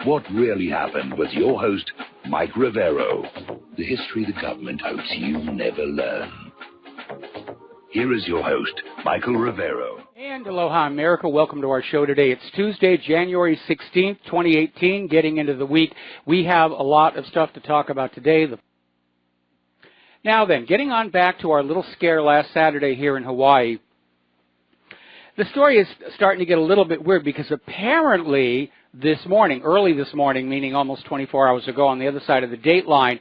What Really Happened with your host, Mike Rivero. The history the government hopes you never learn. Here is your host, Michael Rivero. And aloha, America. Welcome to our show today. It's Tuesday, January 16th, 2018, getting into the week. We have a lot of stuff to talk about today. Now then, getting on back to our little scare last Saturday here in Hawaii, the story is starting to get a little bit weird because apparently this morning, early this morning, meaning almost 24 hours ago on the other side of the date line,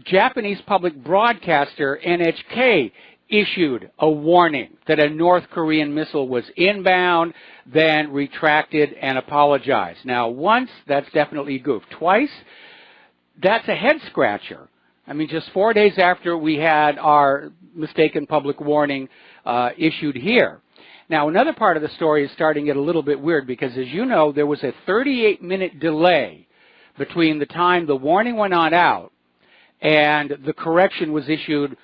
Japanese public broadcaster NHK issued a warning that a North Korean missile was inbound, then retracted and apologized. Now, once, that's definitely a goof. Twice, that's a head-scratcher. I mean, just 4 days after we had our mistaken public warning issued here. Now, another part of the story is starting to get a little bit weird because, as you know, there was a 38-minute delay between the time the warning went on out and the correction was issued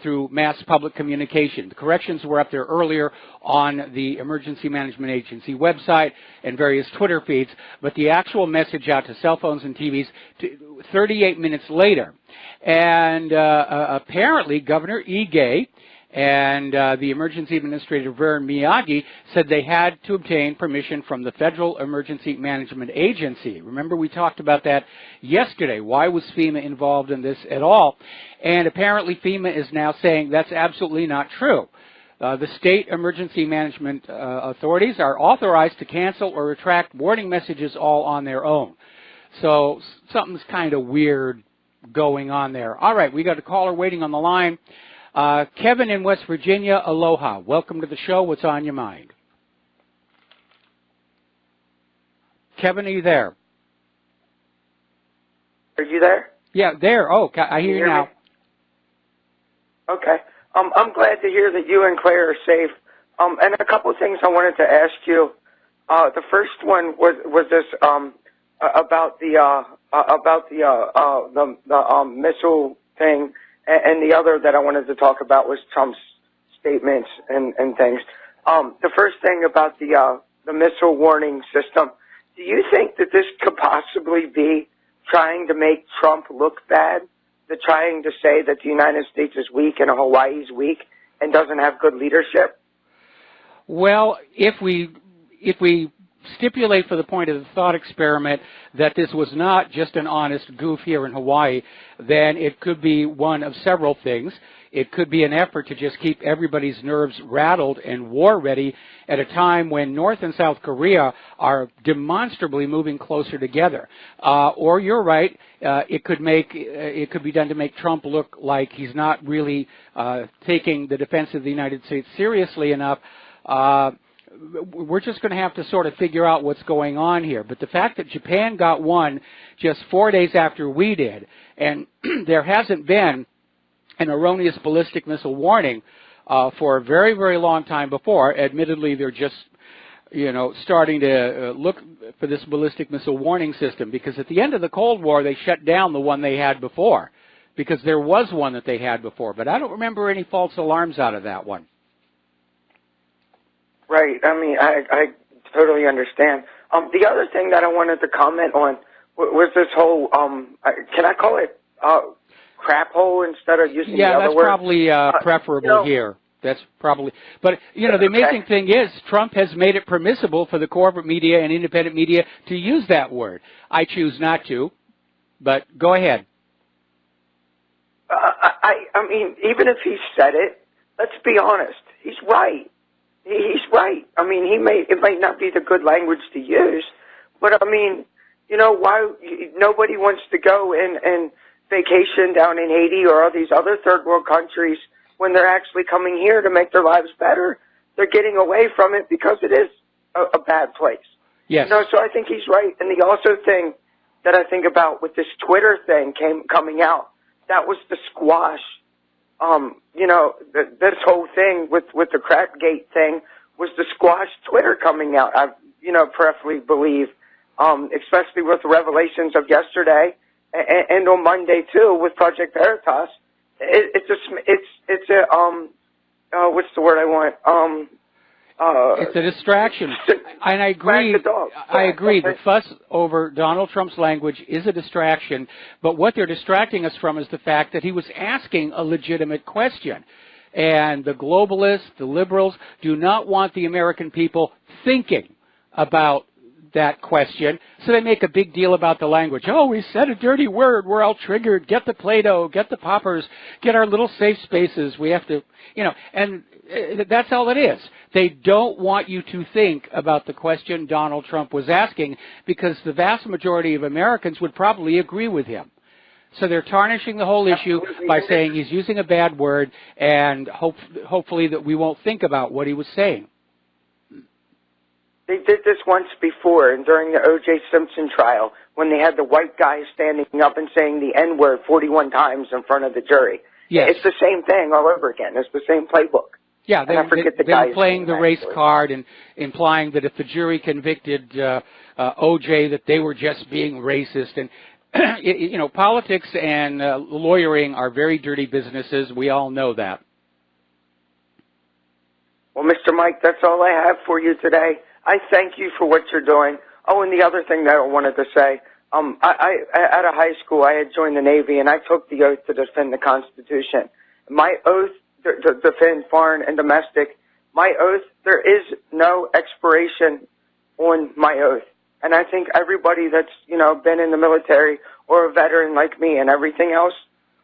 through mass public communication. The corrections were up there earlier on the Emergency Management Agency website and various Twitter feeds, but the actual message out to cell phones and TVs 38 minutes later. And apparently, Governor Ige and the Emergency Administrator Rivero Miyagi said they had to obtain permission from the Federal Emergency Management Agency. Remember, we talked about that yesterday. Why was FEMA involved in this at all? And apparently FEMA is now saying that's absolutely not true. The state emergency management authorities are authorized to cancel or retract warning messages all on their own. So something's kind of weird going on there. All right, we got a caller waiting on the line. Kevin in West Virginia, aloha. Welcome to the show. What's on your mind? Kevin, are you there? Are you there? Yeah, there. Oh, I hear you now. Me? Okay. I'm glad to hear that you and Claire are safe. And a couple of things I wanted to ask you. The first one was this about the missile thing. And the other that I wanted to talk about was Trump's statements and things. The first thing about the missile warning system, do you think that this could possibly be trying to make Trump look bad? They're trying to say that the United States is weak and Hawaii's weak and doesn't have good leadership? Well, if we stipulate for the point of the thought experiment that this was not just an honest goof here in Hawaii, then it could be one of several things. It could be an effort to just keep everybody's nerves rattled and war ready at a time when North and South Korea are demonstrably moving closer together. Or you're right, it could be done to make Trump look like he's not really taking the defense of the United States seriously enough. We're just going to have to sort of figure out what's going on here. But the fact that Japan got one just 4 days after we did, and there hasn't been an erroneous ballistic missile warning for a very, very long time before. Admittedly, they're just, starting to look for this ballistic missile warning system because at the end of the Cold War, they shut down the one they had before because there was one that they had before. But I don't remember any false alarms out of that one. Right. I mean, I totally understand. The other thing that I wanted to comment on was this whole, can I call it crap hole instead of using the other word? Yeah, that's probably preferable here. That's probably, but, the amazing thing is Trump has made it permissible for the corporate media and independent media to use that word. I choose not to, but go ahead. I mean, even if he said it, let's be honest, he's right. He's right. I mean, it might not be the good language to use, but I mean, why nobody wants to go and vacation down in Haiti or all these other third world countries when they're actually coming here to make their lives better. They're getting away from it because it is a bad place. Yes. So I think he's right. And the also thing that I think about with this Twitter thing coming out, that was the squash. This whole thing with the Crapgate thing was to squash Twitter coming out. I, preferably believe, especially with the revelations of yesterday and on Monday too with Project Veritas. What's the word I want? It's a distraction. And I agree. I agree. The fuss over Donald Trump's language is a distraction, but what they're distracting us from is the fact that he was asking a legitimate question. And the globalists, the liberals, do not want the American people thinking about that question, so they make a big deal about the language. Oh, we said a dirty word, we're all triggered, get the Play-Doh, get the poppers, get our little safe spaces, we have to, and that's all it is. They don't want you to think about the question Donald Trump was asking, because the vast majority of Americans would probably agree with him. So they're tarnishing the whole issue by saying he's using a bad word, and hopefully that we won't think about what he was saying. They did this once before, and during the O.J. Simpson trial, when they had the white guy standing up and saying the N-word 41 times in front of the jury. Yes. It's the same thing all over again. It's the same playbook. Yeah, they were playing the race card and implying that if the jury convicted O.J., that they were just being racist. And, politics and lawyering are very dirty businesses. We all know that. Well, Mr. Mike, that's all I have for you today. I thank you for what you're doing. Oh, and the other thing that I wanted to say, I out of high school, I had joined the Navy, and I took the oath to defend the Constitution. My oath to defend foreign and domestic, my oath, there is no expiration on my oath. And I think everybody that's, been in the military or a veteran like me and everything else,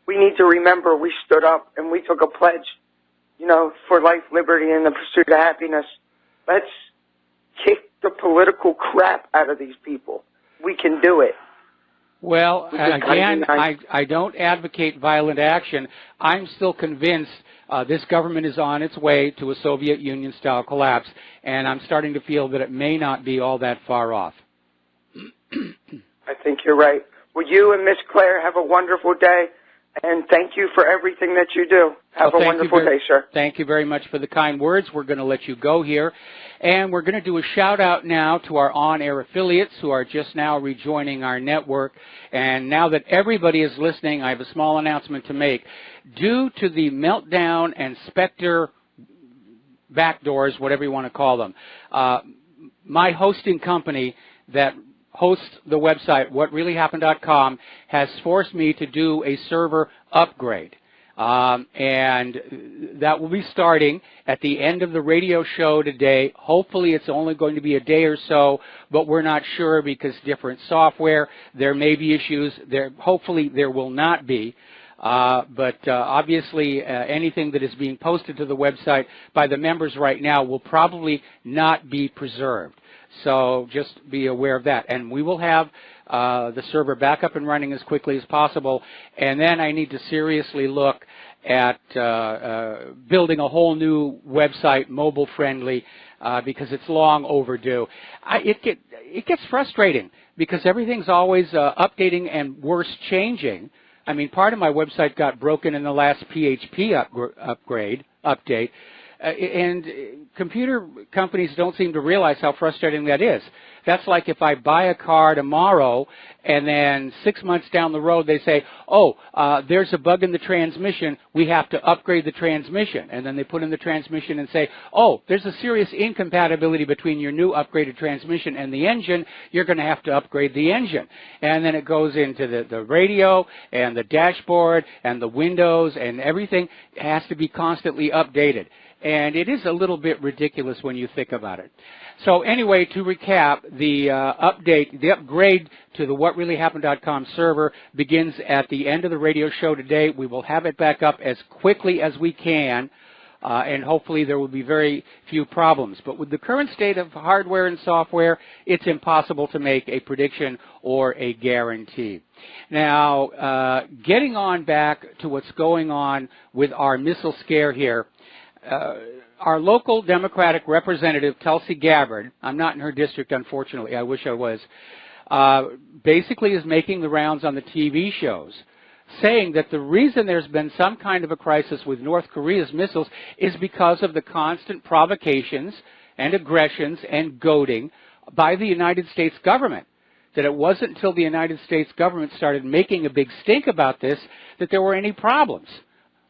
we need to remember we stood up and we took a pledge, for life, liberty, and the pursuit of happiness. Let's kick the political crap out of these people. We can do it. Well, again, I don't advocate violent action. I'm still convinced this government is on its way to a Soviet Union-style collapse, and I'm starting to feel that it may not be all that far off. I think you're right. Well, you and Miss Claire have a wonderful day, and thank you for everything that you do. Have a wonderful day, sir. Thank you very much for the kind words. We're going to let you go here. And we're going to do a shout-out now to our on-air affiliates who are just now rejoining our network. And now that everybody is listening, I have a small announcement to make. Due to the meltdown and Spectre backdoors, whatever you want to call them, my hosting company that hosts the website, whatreallyhappened.com, has forced me to do a server upgrade. And that will be starting at the end of the radio show today. Hopefully it's only going to be a day or so, but we're not sure because different software, there may be issues. Hopefully there will not be. But obviously anything that is being posted to the website by the members right now will probably not be preserved. So just be aware of that. And we will have the server back up and running as quickly as possible. And then I need to seriously look at building a whole new website, mobile-friendly, because it's long overdue. It gets frustrating because everything's always updating and worse changing. I mean, part of my website got broken in the last PHP update. And computer companies don't seem to realize how frustrating that is. That's like if I buy a car tomorrow and then 6 months down the road they say, oh, there's a bug in the transmission, we have to upgrade the transmission. And then they put in the transmission and say, oh, there's a serious incompatibility between your new upgraded transmission and the engine, you're going to have to upgrade the engine. And then it goes into the radio and the dashboard and the windows and everything has to be constantly updated. And it is a little bit ridiculous when you think about it. So anyway, to recap, the upgrade to the whatreallyhappened.com server begins at the end of the radio show today. We will have it back up as quickly as we can, and hopefully there will be very few problems. But with the current state of hardware and software, it's impossible to make a prediction or a guarantee. Now, getting on back to what's going on with our missile scare here, our local Democratic representative, Tulsi Gabbard, I'm not in her district, unfortunately, I wish I was, basically is making the rounds on the TV shows, saying that the reason there's been some kind of a crisis with North Korea's missiles is because of the constant provocations and aggressions and goading by the United States government. That it wasn't until the United States government started making a big stink about this that there were any problems.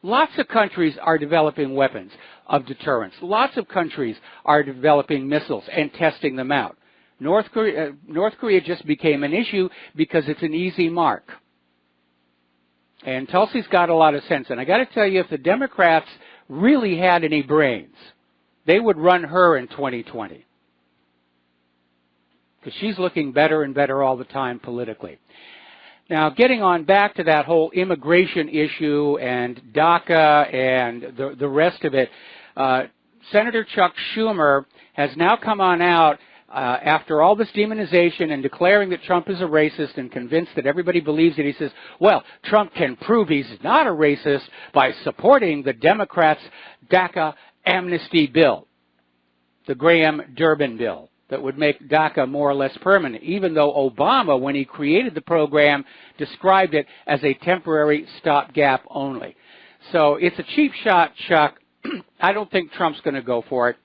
Lots of countries are developing weapons of deterrence. Lots of countries are developing missiles and testing them out. North Korea just became an issue because it's an easy mark. And Tulsi's got a lot of sense. And I got to tell you, if the Democrats really had any brains, they would run her in 2020. Because she's looking better and better all the time politically. Now, getting on back to that whole immigration issue and DACA and the rest of it, Senator Chuck Schumer has now come on out after all this demonization and declaring that Trump is a racist and convinced that everybody believes it. He says, well, Trump can prove he's not a racist by supporting the Democrats' DACA amnesty bill, the Graham-Durbin bill, that would make DACA more or less permanent, even though Obama, when he created the program, described it as a temporary stopgap only. So it's a cheap shot, Chuck. I don't think Trump's going to go for it.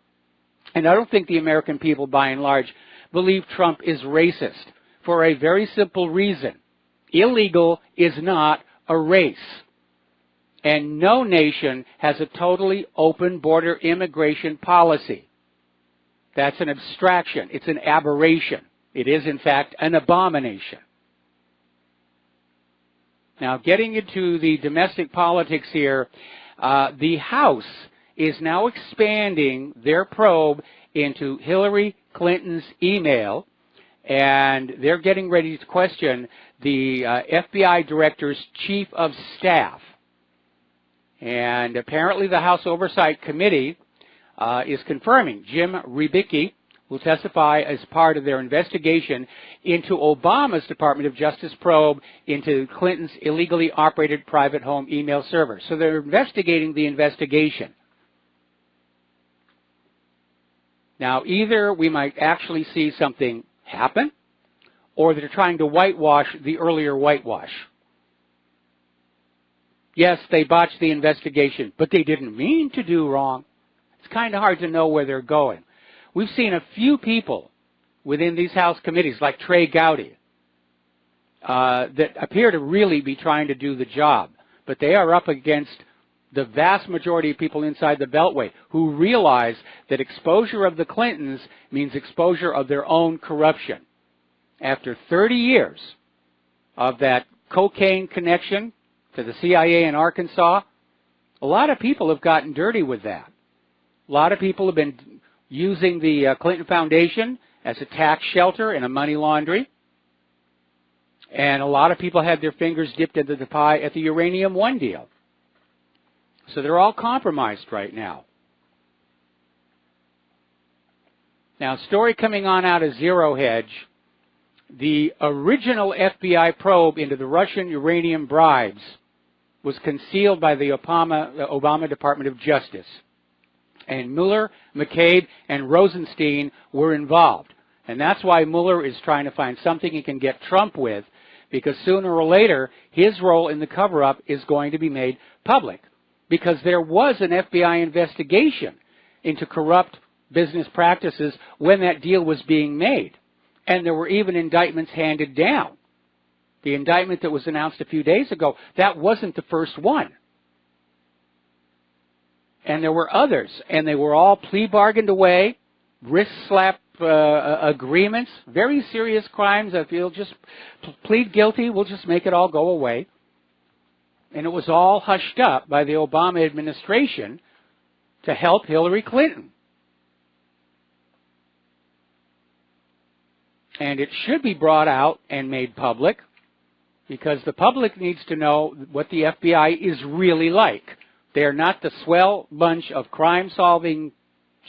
And I don't think the American people, by and large, believe Trump is racist for a very simple reason. Illegal is not a race. And no nation has a totally open border immigration policy. That's an abstraction. It's an aberration. It is, in fact, an abomination. Now, getting into the domestic politics here, the House is now expanding their probe into Hillary Clinton's email, and they're getting ready to question the FBI director's chief of staff. And apparently the House Oversight Committee is confirming Jim Ribicki will testify as part of their investigation into Obama's Department of Justice probe into Clinton's illegally operated private home email server. So they're investigating the investigation. Now, either we might actually see something happen, or they're trying to whitewash the earlier whitewash. Yes, they botched the investigation, but they didn't mean to do wrong. It's kind of hard to know where they're going. We've seen a few people within these House committees, like Trey Gowdy, that appear to really be trying to do the job. But they are up against the vast majority of people inside the Beltway who realize that exposure of the Clintons means exposure of their own corruption. After 30 years of that cocaine connection to the CIA in Arkansas, a lot of people have gotten dirty with that. A lot of people have been using the Clinton Foundation as a tax shelter and a money laundry. And a lot of people had their fingers dipped into the pie at the Uranium One deal. So they're all compromised right now. Now, story coming on out of Zero Hedge, the original FBI probe into the Russian uranium bribes was concealed by the Obama Department of Justice. And Mueller, McCabe, and Rosenstein were involved. And that's why Mueller is trying to find something he can get Trump with, because sooner or later, his role in the cover-up is going to be made public. Because there was an FBI investigation into corrupt business practices when that deal was being made. And there were even indictments handed down. The indictment that was announced a few days ago, that wasn't the first one. And there were others, and they were all plea bargained away, wrist slap agreements, very serious crimes. If you'll just plead guilty, we'll just make it all go away. And it was all hushed up by the Obama administration to help Hillary Clinton. And it should be brought out and made public, because the public needs to know what the FBI is really like. They're not the swell bunch of crime-solving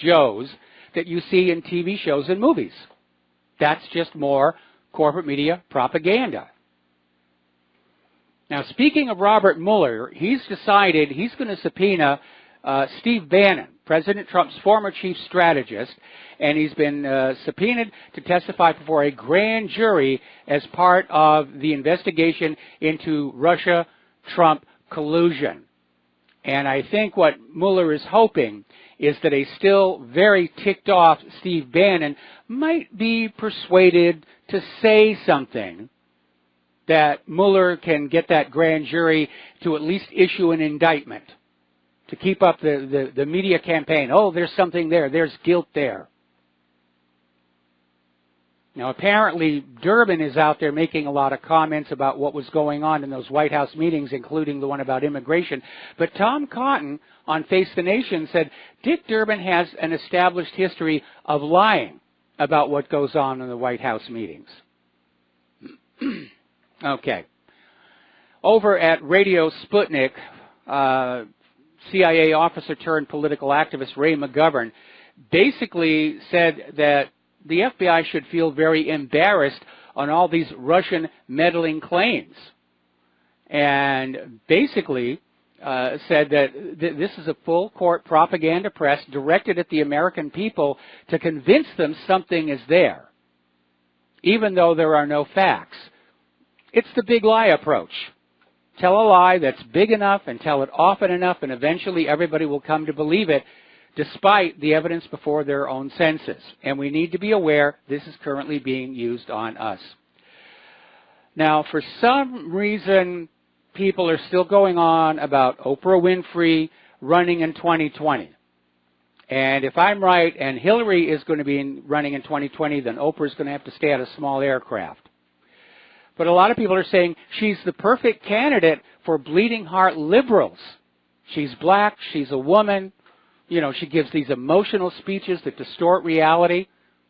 Joes that you see in TV shows and movies. That's just more corporate media propaganda. Now, speaking of Robert Mueller, he's decided he's going to subpoena Steve Bannon, President Trump's former chief strategist, and he's been subpoenaed to testify before a grand jury as part of the investigation into Russia-Trump collusion. And I think what Mueller is hoping is that a still very ticked-off Steve Bannon might be persuaded to say something that Mueller can get that grand jury to at least issue an indictment to keep up the media campaign. Oh, there's something there. There's guilt there. Now, apparently, Durbin is out there making a lot of comments about what was going on in those White House meetings, including the one about immigration. But Tom Cotton on Face the Nation said Dick Durbin has an established history of lying about what goes on in the White House meetings. Okay. Over at Radio Sputnik, CIA officer turned political activist Ray McGovern basically said that the FBI should feel very embarrassed on all these Russian meddling claims, and basically said that this is a full-court propaganda press directed at the American people to convince them something is there, even though there are no facts. It's the big lie approach. Tell a lie that's big enough and tell it often enough, and eventually everybody will come to believe it, despite the evidence before their own senses. And we need to be aware this is currently being used on us. Now, for some reason, people are still going on about Oprah Winfrey running in 2020. And if I'm right and Hillary is going to be running in 2020, then Oprah is going to have to stay out of small aircraft. But a lot of people are saying she's the perfect candidate for bleeding heart liberals. She's black, she's a woman. You know, she gives these emotional speeches that distort reality,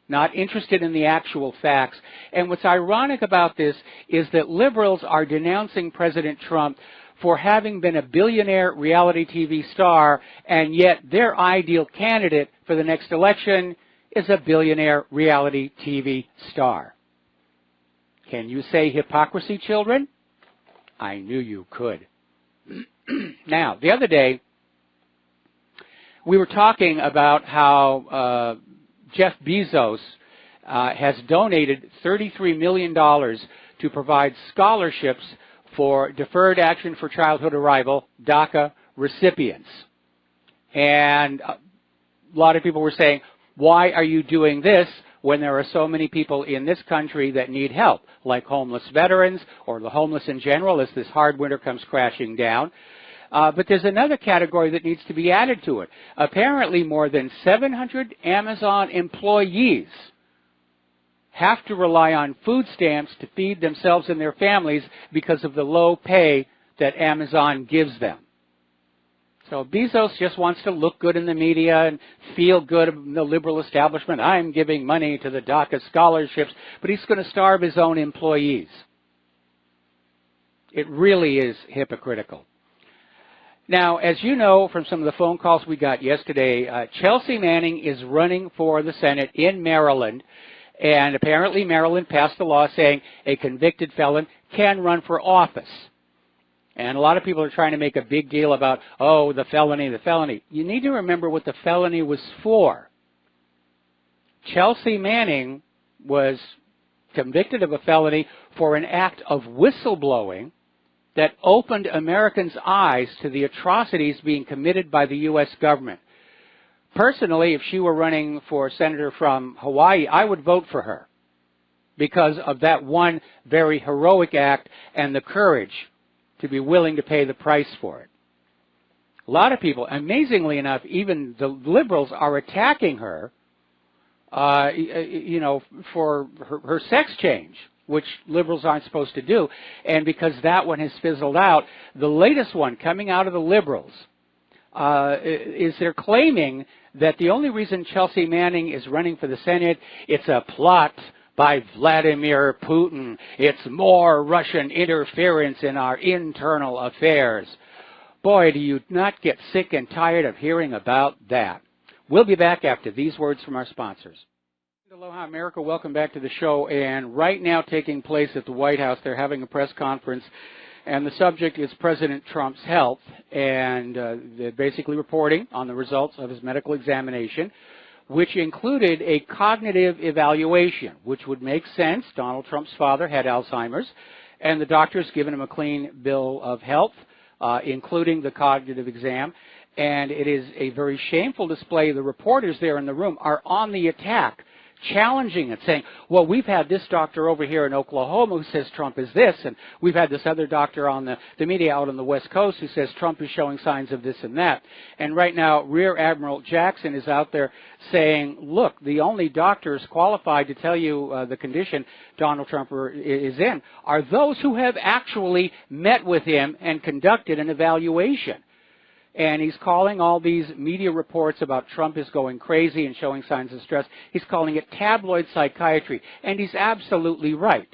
not interested in the actual facts. And what's ironic about this is that liberals are denouncing President Trump for having been a billionaire reality TV star, and yet their ideal candidate for the next election is a billionaire reality TV star. Can you say hypocrisy, children? I knew you could. Now, the other day, we were talking about how Jeff Bezos has donated $33 million to provide scholarships for Deferred Action for Childhood Arrival, DACA recipients. And a lot of people were saying, why are you doing this when there are so many people in this country that need help, like homeless veterans or the homeless in general as this hard winter comes crashing down? But there's another category that needs to be added to it. Apparently, more than 700 Amazon employees have to rely on food stamps to feed themselves and their families because of the low pay that Amazon gives them. So Bezos just wants to look good in the media and feel good in the liberal establishment. I'm giving money to the DACA scholarships, but he's going to starve his own employees. It really is hypocritical. Now, as you know from some of the phone calls we got yesterday, Chelsea Manning is running for the Senate in Maryland, and apparently Maryland passed a law saying a convicted felon can run for office. And a lot of people are trying to make a big deal about, oh, the felony, the felony. You need to remember what the felony was for. Chelsea Manning was convicted of a felony for an act of whistleblowing that opened Americans' eyes to the atrocities being committed by the U.S. government. Personally, if she were running for senator from Hawaii, I would vote for her because of that one very heroic act and the courage to be willing to pay the price for it. A lot of people, amazingly enough, even the liberals are attacking her, for her sex change, which liberals aren't supposed to do. And because that one has fizzled out, the latest one coming out of the liberals is they're claiming that the only reason Chelsea Manning is running for the Senate, it's a plot by Vladimir Putin. It's more Russian interference in our internal affairs. Boy, do you not get sick and tired of hearing about that. We'll be back after these words from our sponsors. Aloha, America. Welcome back to the show. And right now taking place at the White House, they're having a press conference, and the subject is President Trump's health. And they're basically reporting on the results of his medical examination, which included a cognitive evaluation, which would make sense. Donald Trump's father had Alzheimer's, and the doctor's given him a clean bill of health, including the cognitive exam. And it is a very shameful display. The reporters there in the room are on the attack, challenging it, saying, well, we've had this doctor over here in Oklahoma who says Trump is this, and we've had this other doctor on the media out on the West Coast who says Trump is showing signs of this and that. And right now, Rear Admiral Jackson is out there saying, look, the only doctors qualified to tell you the condition Donald Trump is in are those who have actually met with him and conducted an evaluation. And he's calling all these media reports about Trump is going crazy and showing signs of stress, he's calling it tabloid psychiatry. And he's absolutely right.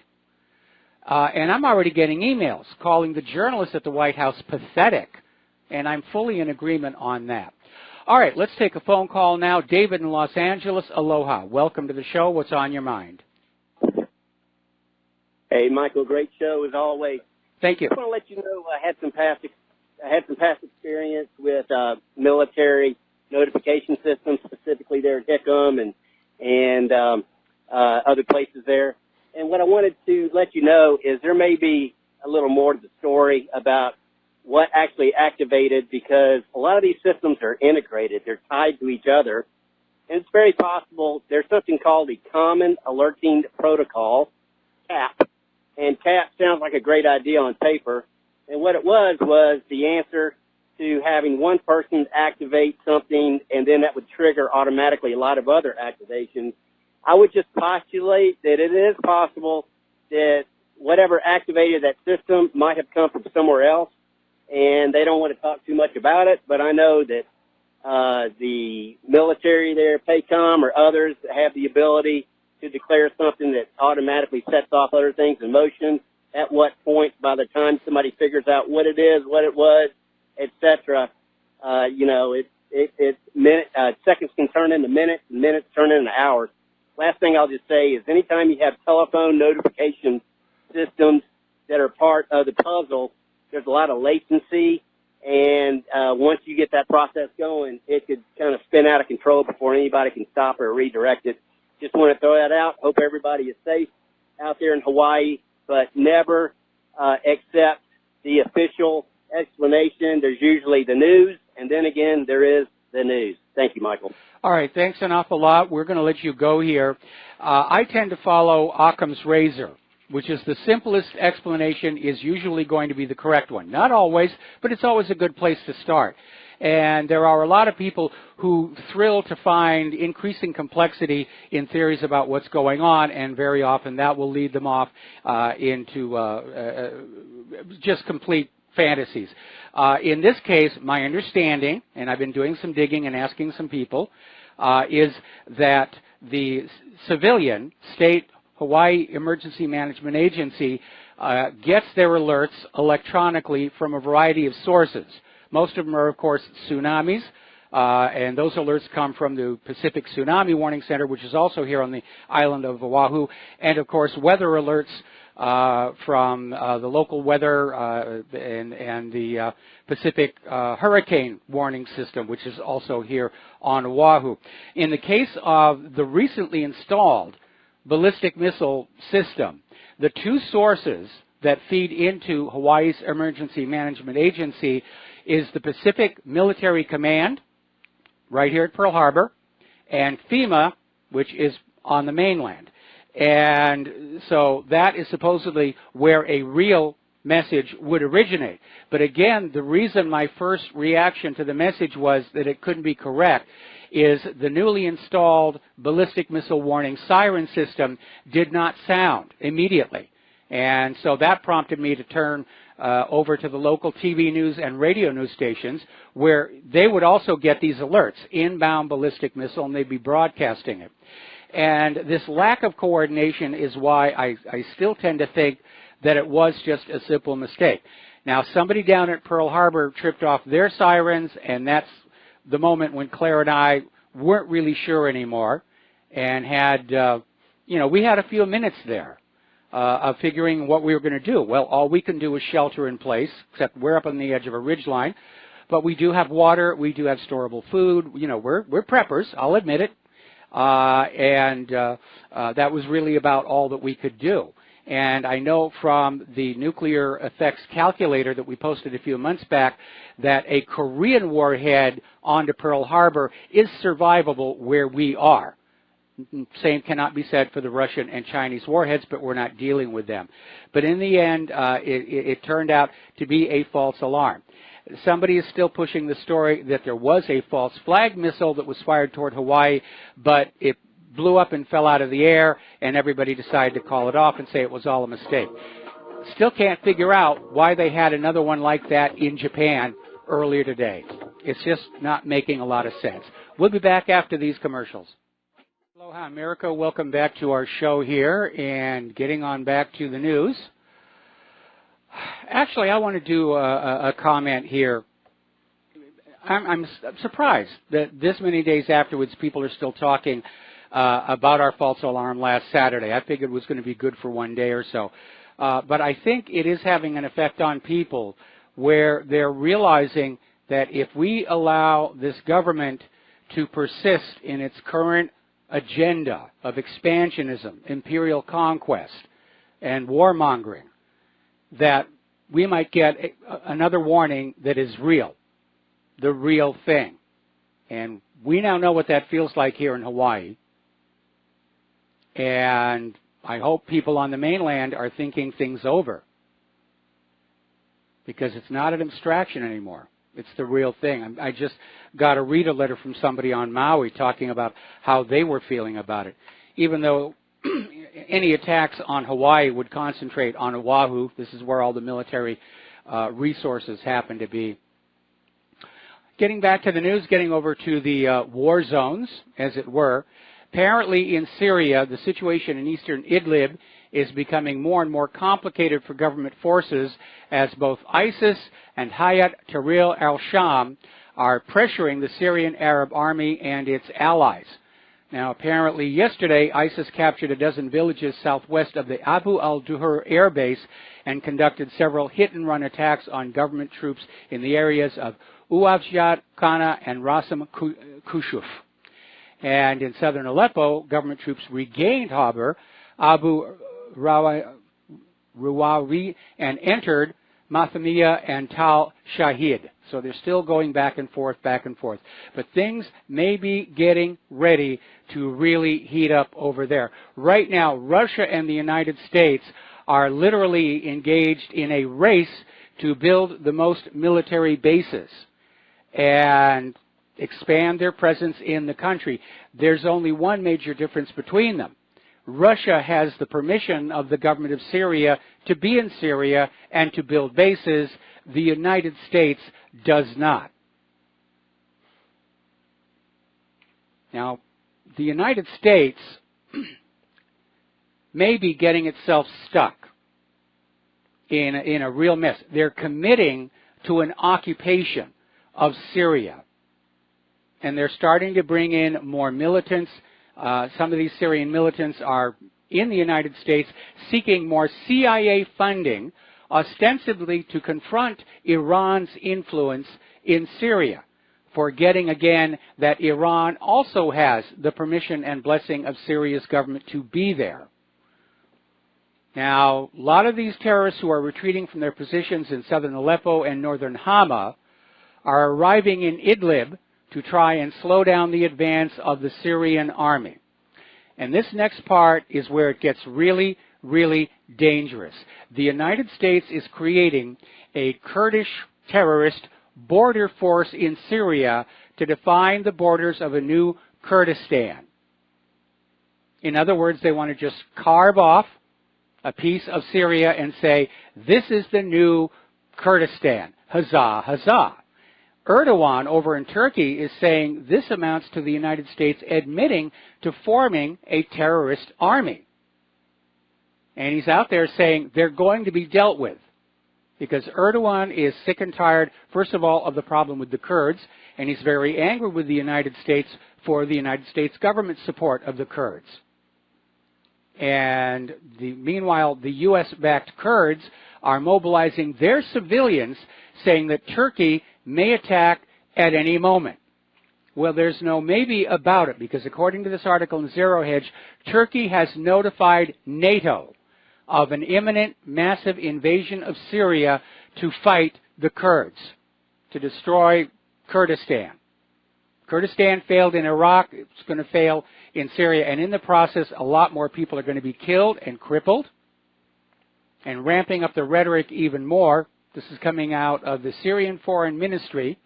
And I'm already getting emails calling the journalists at the White House pathetic. And I'm fully in agreement on that. All right, let's take a phone call now. David in Los Angeles, aloha. Welcome to the show. What's on your mind? Hey, Michael, great show as always. Thank you. I want to let you know I had some past experience with military notification systems, specifically there at Hickam and other places there. And what I wanted to let you know is there may be a little more to the story about what actually activated, because a lot of these systems are integrated. They're tied to each other. And it's very possible there's something called the Common Alerting Protocol, CAP. And CAP sounds like a great idea on paper. And what it was the answer to having one person activate something, and then that would trigger automatically a lot of other activations. I would just postulate that it is possible that whatever activated that system might have come from somewhere else, and they don't want to talk too much about it. But I know that the military there, PACOM or others, have the ability to declare something that automatically sets off other things in motion. At what point, by the time somebody figures out what it is, what it was, etc., seconds can turn into minutes, and minutes turn into hours. Last thing I'll just say is anytime you have telephone notification systems that are part of the puzzle, there's a lot of latency, and once you get that process going, it could kind of spin out of control before anybody can stop or redirect it. Just want to throw that out. Hope everybody is safe out there in Hawaii, but never accept the official explanation. There's usually the news, and then again, there is the news. Thank you, Michael. All right, thanks an awful lot. We're going to let you go here. I tend to follow Occam's razor, which is the simplest explanation is usually going to be the correct one. Not always, but it's always a good place to start. And there are a lot of people who thrill to find increasing complexity in theories about what's going on, and very often that will lead them off into just complete fantasies. In this case, my understanding, and I've been doing some digging and asking some people, is that the civilian state Hawaii Emergency Management Agency gets their alerts electronically from a variety of sources. Most of them are, of course, tsunamis, and those alerts come from the Pacific Tsunami Warning Center, which is also here on the island of Oahu, and, of course, weather alerts from the local weather and the Pacific Hurricane Warning System, which is also here on Oahu. In the case of the recently installed ballistic missile system, the two sources that feed into Hawaii's Emergency Management Agency is the Pacific Military Command, right here at Pearl Harbor, and FEMA, which is on the mainland. And so that is supposedly where a real message would originate. But again, the reason my first reaction to the message was that it couldn't be correct is the newly installed ballistic missile warning siren system did not sound immediately. And so that prompted me to turn over to the local TV news and radio news stations, where they would also get these alerts, inbound ballistic missile, and they'd be broadcasting it. And this lack of coordination is why I still tend to think that it was just a simple mistake. Now, somebody down at Pearl Harbor tripped off their sirens, and that's the moment when Claire and I weren't really sure anymore, and had, we had a few minutes there of figuring what we were going to do. Well, all we can do is shelter in place, except we're up on the edge of a ridgeline. But we do have water. We do have storable food. We're preppers. I'll admit it. That was really about all that we could do. And I know from the nuclear effects calculator that we posted a few months back that a Korean warhead onto Pearl Harbor is survivable where we are. Same cannot be said for the Russian and Chinese warheads, but we're not dealing with them. But in the end, it turned out to be a false alarm. Somebody is still pushing the story that there was a false flag missile that was fired toward Hawaii, but it blew up and fell out of the air, and everybody decided to call it off and say it was all a mistake. Still can't figure out why they had another one like that in Japan earlier today. It's just not making a lot of sense. We'll be back after these commercials. Aloha America, welcome back to our show here, and getting on back to the news. Actually, I want to do a comment here. I'm surprised that this many days afterwards people are still talking about our false alarm last Saturday. I figured it was going to be good for one day or so. But I think it is having an effect on people where they're realizing that if we allow this government to persist in its current agenda of expansionism, imperial conquest, and warmongering, that we might get another warning that is real, the real thing. And we now know what that feels like here in Hawaii. And I hope people on the mainland are thinking things over, because it's not an abstraction anymore. It's the real thing. I just got to read a letter from somebody on Maui talking about how they were feeling about it. Even though any attacks on Hawaii would concentrate on Oahu, this is where all the military resources happen to be. Getting back to the news, getting over to the war zones, as it were. Apparently in Syria, the situation in eastern Idlib is becoming more and more complicated for government forces as both ISIS and Hayat Tahrir al-Sham are pressuring the Syrian Arab Army and its allies. Now, apparently yesterday, ISIS captured a dozen villages southwest of the Abu al-Duhur air base and conducted several hit-and-run attacks on government troops in the areas of Uwajjat, Kana, and Rasam Kushuf. And in southern Aleppo, government troops regained Abu Ruwawi and entered Mathamiya and Tal Shahid. So they're still going back and forth, back and forth. But things may be getting ready to really heat up over there. Right now, Russia and the United States are literally engaged in a race to build the most military bases and expand their presence in the country. There's only one major difference between them. Russia has the permission of the government of Syria to be in Syria and to build bases. The United States does not. Now, the United States may be getting itself stuck in a real mess. They're committing to an occupation of Syria. And they're starting to bring in more militants. Some of these Syrian militants are in the United States seeking more CIA funding, ostensibly to confront Iran's influence in Syria, forgetting again that Iran also has the permission and blessing of Syria's government to be there. Now, a lot of these terrorists who are retreating from their positions in southern Aleppo and northern Hama are arriving in Idlib to try and slow down the advance of the Syrian army. And this next part is where it gets really, really dangerous. The United States is creating a Kurdish terrorist border force in Syria to define the borders of a new Kurdistan. In other words, they want to just carve off a piece of Syria and say, this is the new Kurdistan. Huzzah, huzzah. Erdogan over in Turkey is saying this amounts to the United States admitting to forming a terrorist army. And he's out there saying they're going to be dealt with, because Erdogan is sick and tired, first of all, of the problem with the Kurds, and he's very angry with the United States for the United States government support of the Kurds. And meanwhile, the U.S.-backed Kurds are mobilizing their civilians, saying that Turkey may attack at any moment. Well, there's no maybe about it, because according to this article in Zero Hedge, Turkey has notified NATO of an imminent massive invasion of Syria to fight the Kurds, to destroy Kurdistan. Kurdistan failed in Iraq. It's going to fail in Syria. And in the process, a lot more people are going to be killed and crippled. And ramping up the rhetoric even more, this is coming out of the Syrian Foreign Ministry.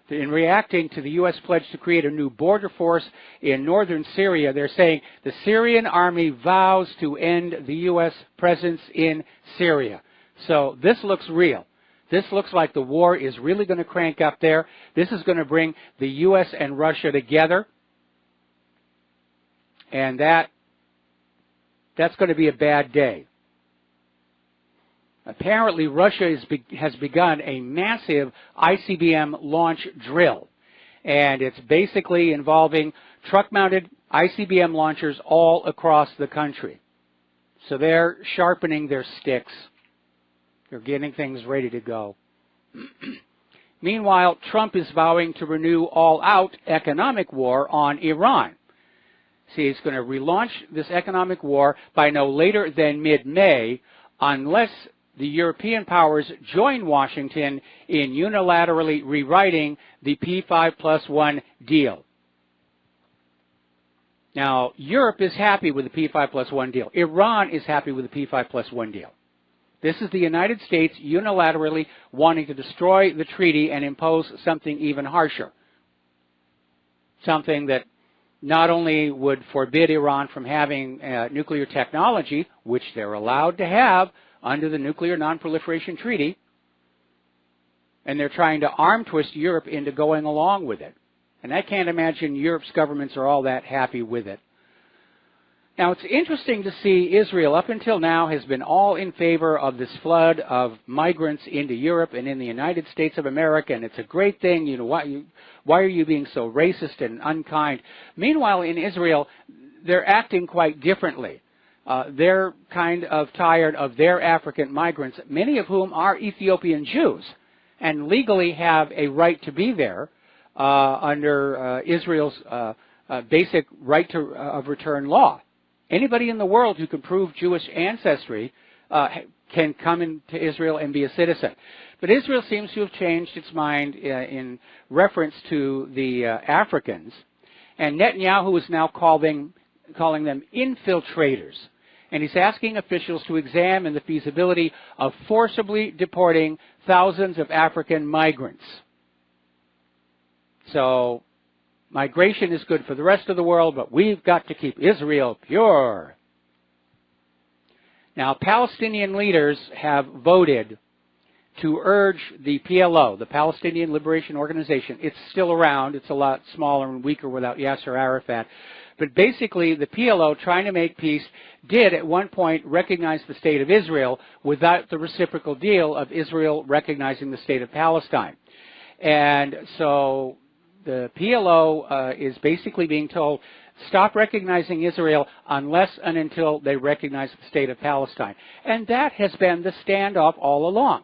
In reacting to the U.S. pledge to create a new border force in northern Syria, they're saying the Syrian army vows to end the U.S. presence in Syria. So this looks real. This looks like the war is really going to crank up there. This is going to bring the U.S. and Russia together. And that's going to be a bad day. Apparently, Russia has begun a massive ICBM launch drill. And it's basically involving truck-mounted ICBM launchers all across the country. So they're sharpening their sticks. They're getting things ready to go. Meanwhile, Trump is vowing to renew all-out economic war on Iran. See, he's going to relaunch this economic war by no later than mid-May unless the European powers join Washington in unilaterally rewriting the P5+1 deal. Now, Europe is happy with the P5+1 deal. Iran is happy with the P5+1 deal. This is the United States unilaterally wanting to destroy the treaty and impose something even harsher. Something that not only would forbid Iran from having nuclear technology, which they're allowed to have under the Nuclear Non-Proliferation Treaty, and they're trying to arm twist Europe into going along with it. And I can't imagine Europe's governments are all that happy with it. Now, it's interesting to see Israel, up until now, has been all in favor of this flood of migrants into Europe and in the United States of America, and it's a great thing. You know, why are you being so racist and unkind? Meanwhile, in Israel, they're acting quite differently. They're kind of tired of their African migrants, many of whom are Ethiopian Jews, and legally have a right to be there under Israel's basic right of return law. Anybody in the world who can prove Jewish ancestry can come into Israel and be a citizen. But Israel seems to have changed its mind in reference to the Africans, and Netanyahu is now calling them infiltrators. And he's asking officials to examine the feasibility of forcibly deporting thousands of African migrants. So, migration is good for the rest of the world, but we've got to keep Israel pure. Now, Palestinian leaders have voted to urge the PLO, the Palestinian Liberation Organization. It's still around. It's a lot smaller and weaker without Yasser Arafat. But basically, the PLO, trying to make peace, did at one point recognize the state of Israel without the reciprocal deal of Israel recognizing the state of Palestine. And so the PLO is basically being told, stop recognizing Israel unless and until they recognize the state of Palestine. And that has been the standoff all along.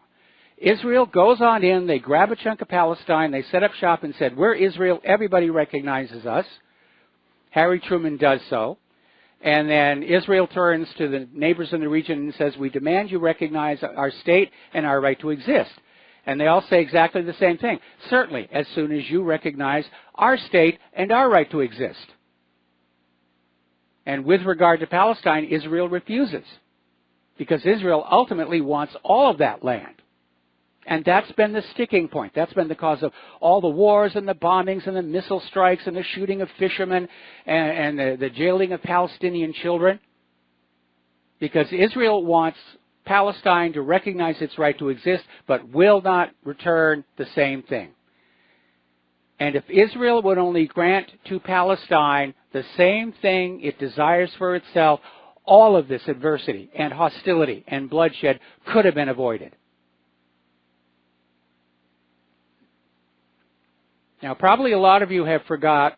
Israel goes on in, they grab a chunk of Palestine, they set up shop and said, we're Israel, everybody recognizes us. Harry Truman does so. And then Israel turns to the neighbors in the region and says, we demand you recognize our state and our right to exist. And they all say exactly the same thing. Certainly, as soon as you recognize our state and our right to exist. And with regard to Palestine, Israel refuses. Because Israel ultimately wants all of that land. And that's been the sticking point. That's been the cause of all the wars and the bombings and the missile strikes and the shooting of fishermen and the jailing of Palestinian children. Because Israel wants Palestine to recognize its right to exist, but will not return the same thing. And if Israel would only grant to Palestine the same thing it desires for itself, all of this adversity and hostility and bloodshed could have been avoided. Now, probably a lot of you have forgot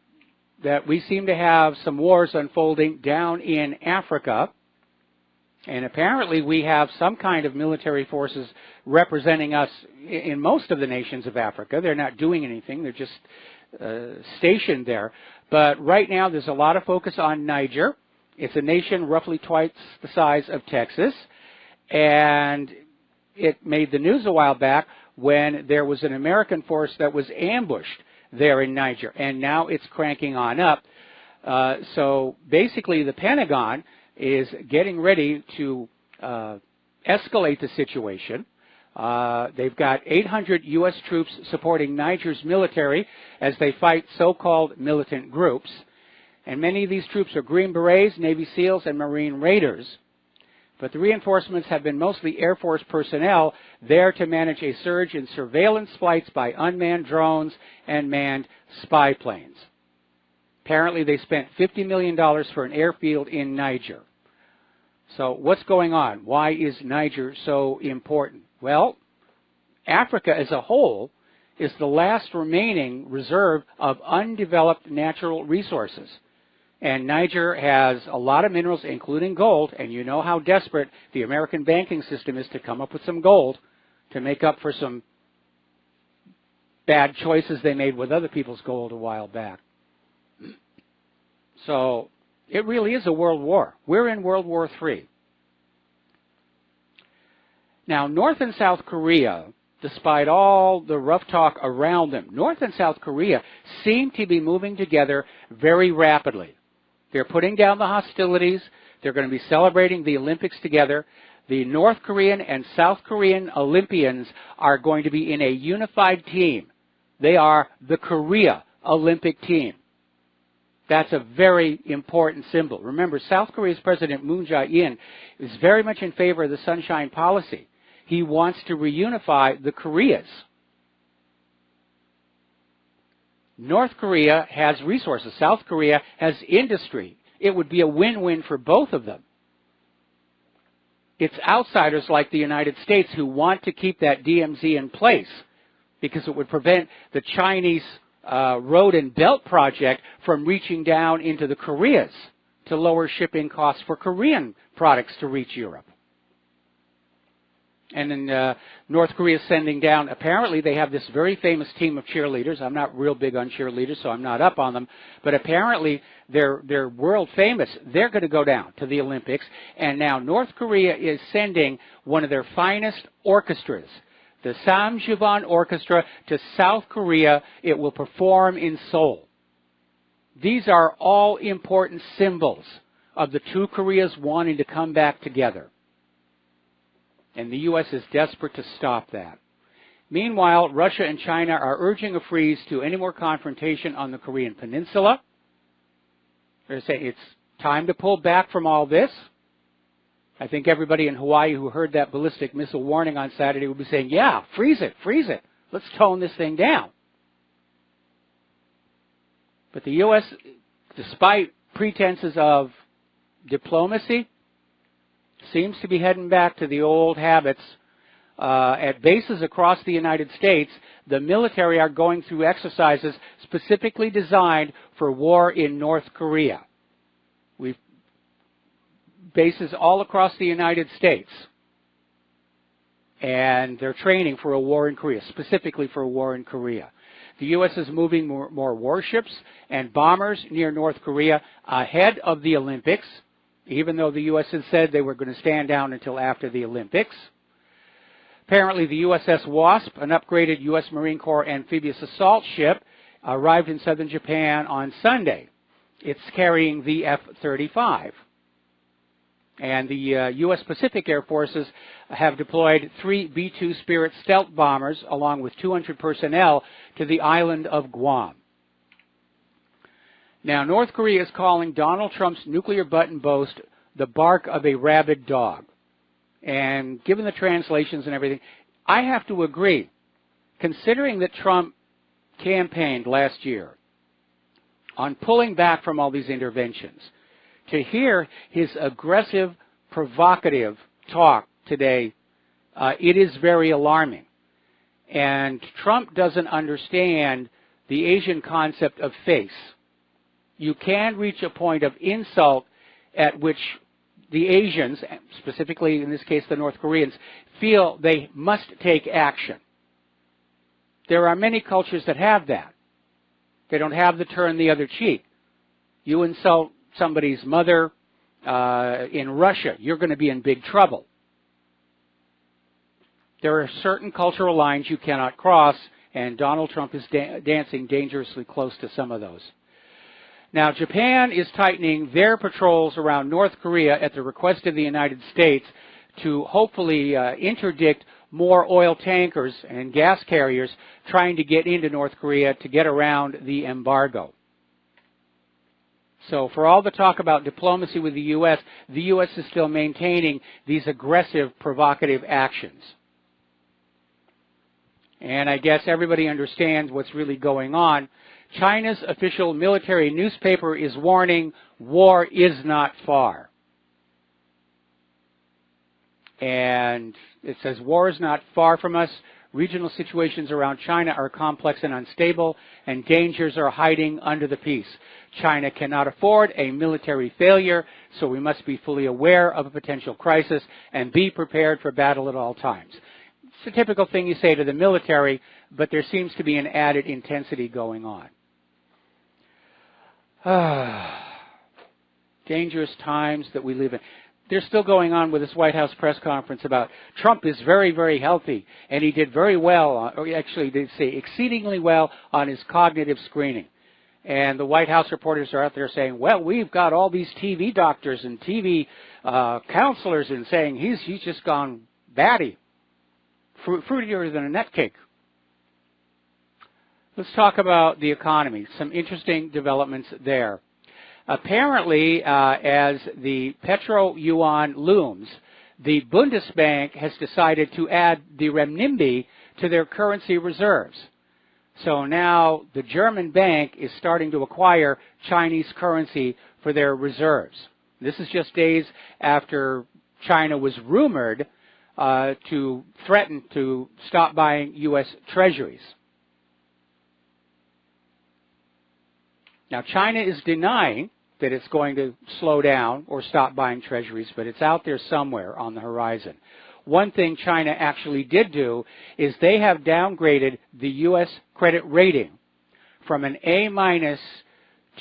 that we seem to have some wars unfolding down in Africa. And apparently we have some kind of military forces representing us in most of the nations of Africa. They're not doing anything. They're just stationed there. But right now there's a lot of focus on Niger. It's a nation roughly twice the size of Texas. And it made the news a while back when there was an American force that was ambushed there in Niger, and now it's cranking on up. So basically the Pentagon is getting ready to escalate the situation. They've got 800 U.S. troops supporting Niger's military as they fight so-called militant groups. And many of these troops are Green Berets, Navy SEALs, and Marine Raiders. But the reinforcements have been mostly Air Force personnel there to manage a surge in surveillance flights by unmanned drones and manned spy planes. Apparently they spent $50 million for an airfield in Niger. So what's going on? Why is Niger so important? Well, Africa as a whole is the last remaining reserve of undeveloped natural resources. And Niger has a lot of minerals, including gold, and you know how desperate the American banking system is to come up with some gold to make up for some bad choices they made with other people's gold a while back. So it really is a world war. We're in World War III. Now, North and South Korea, despite all the rough talk around them, North and South Korea seem to be moving together very rapidly. They're putting down the hostilities. They're going to be celebrating the Olympics together. The North Korean and South Korean Olympians are going to be in a unified team. They are the Korea Olympic team. That's a very important symbol. Remember, South Korea's President Moon Jae-in is very much in favor of the Sunshine Policy. He wants to reunify the Koreas. North Korea has resources. South Korea has industry. It would be a win-win for both of them. It's outsiders like the United States who want to keep that DMZ in place because it would prevent the Chinese Road and Belt Project from reaching down into the Koreas to lower shipping costs for Korean products to reach Europe. And then North Korea is sending down, apparently they have this very famous team of cheerleaders. I'm not real big on cheerleaders, so I'm not up on them. But apparently they're world famous. They're going to go down to the Olympics. And now North Korea is sending one of their finest orchestras, the Samjuban Orchestra, to South Korea. It will perform in Seoul. These are all important symbols of the two Koreas wanting to come back together. And the U.S. is desperate to stop that. Meanwhile, Russia and China are urging a freeze to any more confrontation on the Korean Peninsula. They're saying it's time to pull back from all this. I think everybody in Hawaii who heard that ballistic missile warning on Saturday would be saying, yeah, freeze it, freeze it. Let's tone this thing down. But the U.S., despite pretenses of diplomacy, seems to be heading back to the old habits. At bases across the United States, the military are going through exercises specifically designed for war in North Korea. We've bases all across the United States, and they're training for a war in Korea, specifically for a war in Korea. The U.S. is moving more warships and bombers near North Korea ahead of the Olympics, even though the U.S. had said they were going to stand down until after the Olympics. Apparently, the USS Wasp, an upgraded U.S. Marine Corps amphibious assault ship, arrived in southern Japan on Sunday. It's carrying the F-35. And the U.S. Pacific Air Forces have deployed 3 B-2 Spirit stealth bombers, along with 200 personnel, to the island of Guam. Now, North Korea is calling Donald Trump's nuclear button boast the bark of a rabid dog. And given the translations and everything, I have to agree. Considering that Trump campaigned last year on pulling back from all these interventions, to hear his aggressive, provocative talk today, it is very alarming. And Trump doesn't understand the Asian concept of face. You can reach a point of insult at which the Asians, specifically in this case the North Koreans, feel they must take action. There are many cultures that have that. They don't have the turn the other cheek. You insult somebody's mother in Russia, you're going to be in big trouble. There are certain cultural lines you cannot cross, and Donald Trump is dancing dangerously close to some of those. Now, Japan is tightening their patrols around North Korea at the request of the United States to hopefully interdict more oil tankers and gas carriers trying to get into North Korea to get around the embargo. So for all the talk about diplomacy with the U.S. is still maintaining these aggressive, provocative actions. And I guess everybody understands what's really going on. China's official military newspaper is warning war is not far. And it says war is not far from us. Regional situations around China are complex and unstable, and dangers are hiding under the peace. China cannot afford a military failure, so we must be fully aware of a potential crisis and be prepared for battle at all times. It's a typical thing you say to the military, but there seems to be an added intensity going on. Dangerous times that we live in. They're still going on with this White House press conference about Trump is very, very healthy, and he did very well, or actually they say exceedingly well on his cognitive screening. And the White House reporters are out there saying, well, we've got all these TV doctors and TV counselors and saying he's just gone batty, fruitier than a nut cake. Let's talk about the economy. Some interesting developments there. Apparently, as the petro-yuan looms, the Bundesbank has decided to add the renminbi to their currency reserves. So now the German bank is starting to acquire Chinese currency for their reserves. This is just days after China was rumored to threaten to stop buying U.S. treasuries. Now, China is denying that it's going to slow down or stop buying treasuries, but it's out there somewhere on the horizon. One thing China actually did do is they have downgraded the U.S. credit rating from an A-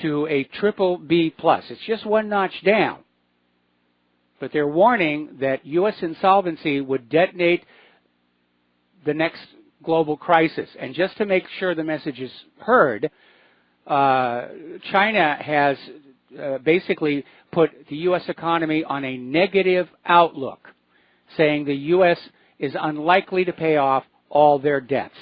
to a triple B+. It's just one notch down. But they're warning that U.S. insolvency would detonate the next global crisis. And just to make sure the message is heard, China has basically put the U.S. economy on a negative outlook, saying the U.S. is unlikely to pay off all their debts.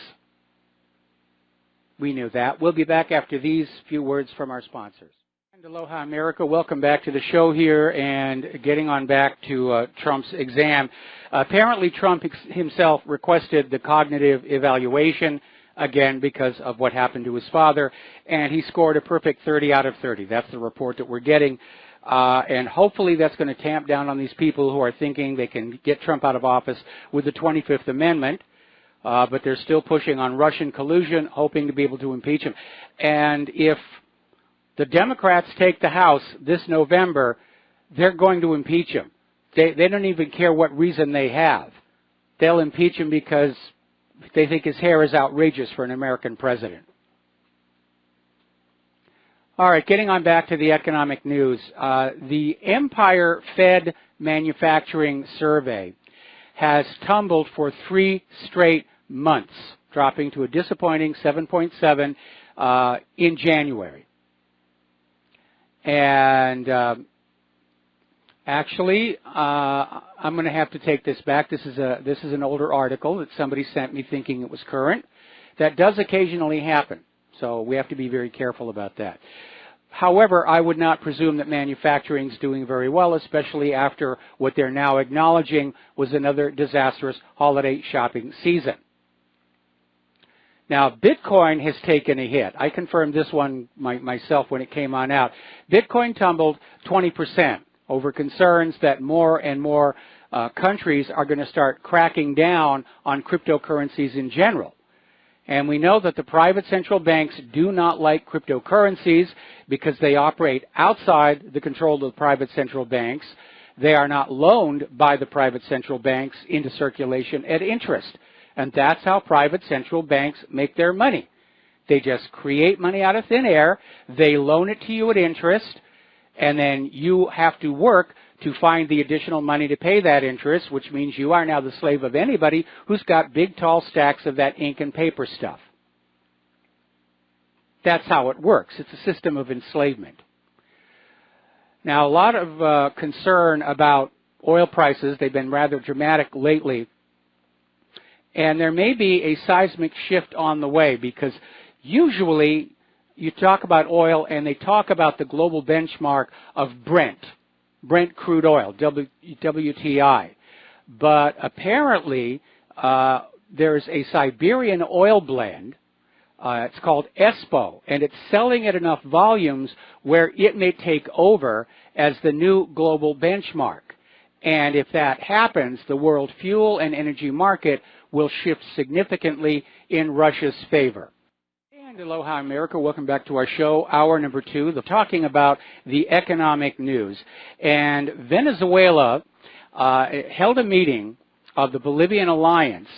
We knew that. We'll be back after these few words from our sponsors. And aloha, America. Welcome back to the show here and getting on back to Trump's exam. Apparently, Trump himself requested the cognitive evaluation, again, because of what happened to his father, and he scored a perfect 30 out of 30. That's the report that we're getting, and hopefully that's going to tamp down on these people who are thinking they can get Trump out of office with the 25th Amendment, but they're still pushing on Russian collusion, hoping to be able to impeach him. And if the Democrats take the House this November, they're going to impeach him. They don't even care what reason they have. They'll impeach him because they think his hair is outrageous for an American president. All right, getting on back to the economic news. The Empire Fed Manufacturing Survey has tumbled for 3 straight months, dropping to a disappointing 7.7 in January. And actually, I'm going to have to take this back. This is an older article that somebody sent me thinking it was current. That does occasionally happen, so we have to be very careful about that. However, I would not presume that manufacturing is doing very well, especially after what they're now acknowledging was another disastrous holiday shopping season. Now, Bitcoin has taken a hit. I confirmed this one myself when it came on out. Bitcoin tumbled 20%. Over concerns that more and more countries are going to start cracking down on cryptocurrencies in general. And we know that the private central banks do not like cryptocurrencies because they operate outside the control of the private central banks. They are not loaned by the private central banks into circulation at interest. And that's how private central banks make their money. They just create money out of thin air. They loan it to you at interest. And then you have to work to find the additional money to pay that interest, which means you are now the slave of anybody who's got big, tall stacks of that ink and paper stuff. That's how it works. It's a system of enslavement. Now, a lot of concern about oil prices. They've been rather dramatic lately. And there may be a seismic shift on the way, because usually you talk about oil and they talk about the global benchmark of Brent crude oil, WTI. But apparently there's a Siberian oil blend. It's called ESPO, and it's selling at enough volumes where it may take over as the new global benchmark. And if that happens, the world fuel and energy market will shift significantly in Russia's favor. And aloha, America. Welcome back to our show, hour number 2, talking about the economic news. And Venezuela held a meeting of the Bolivian Alliance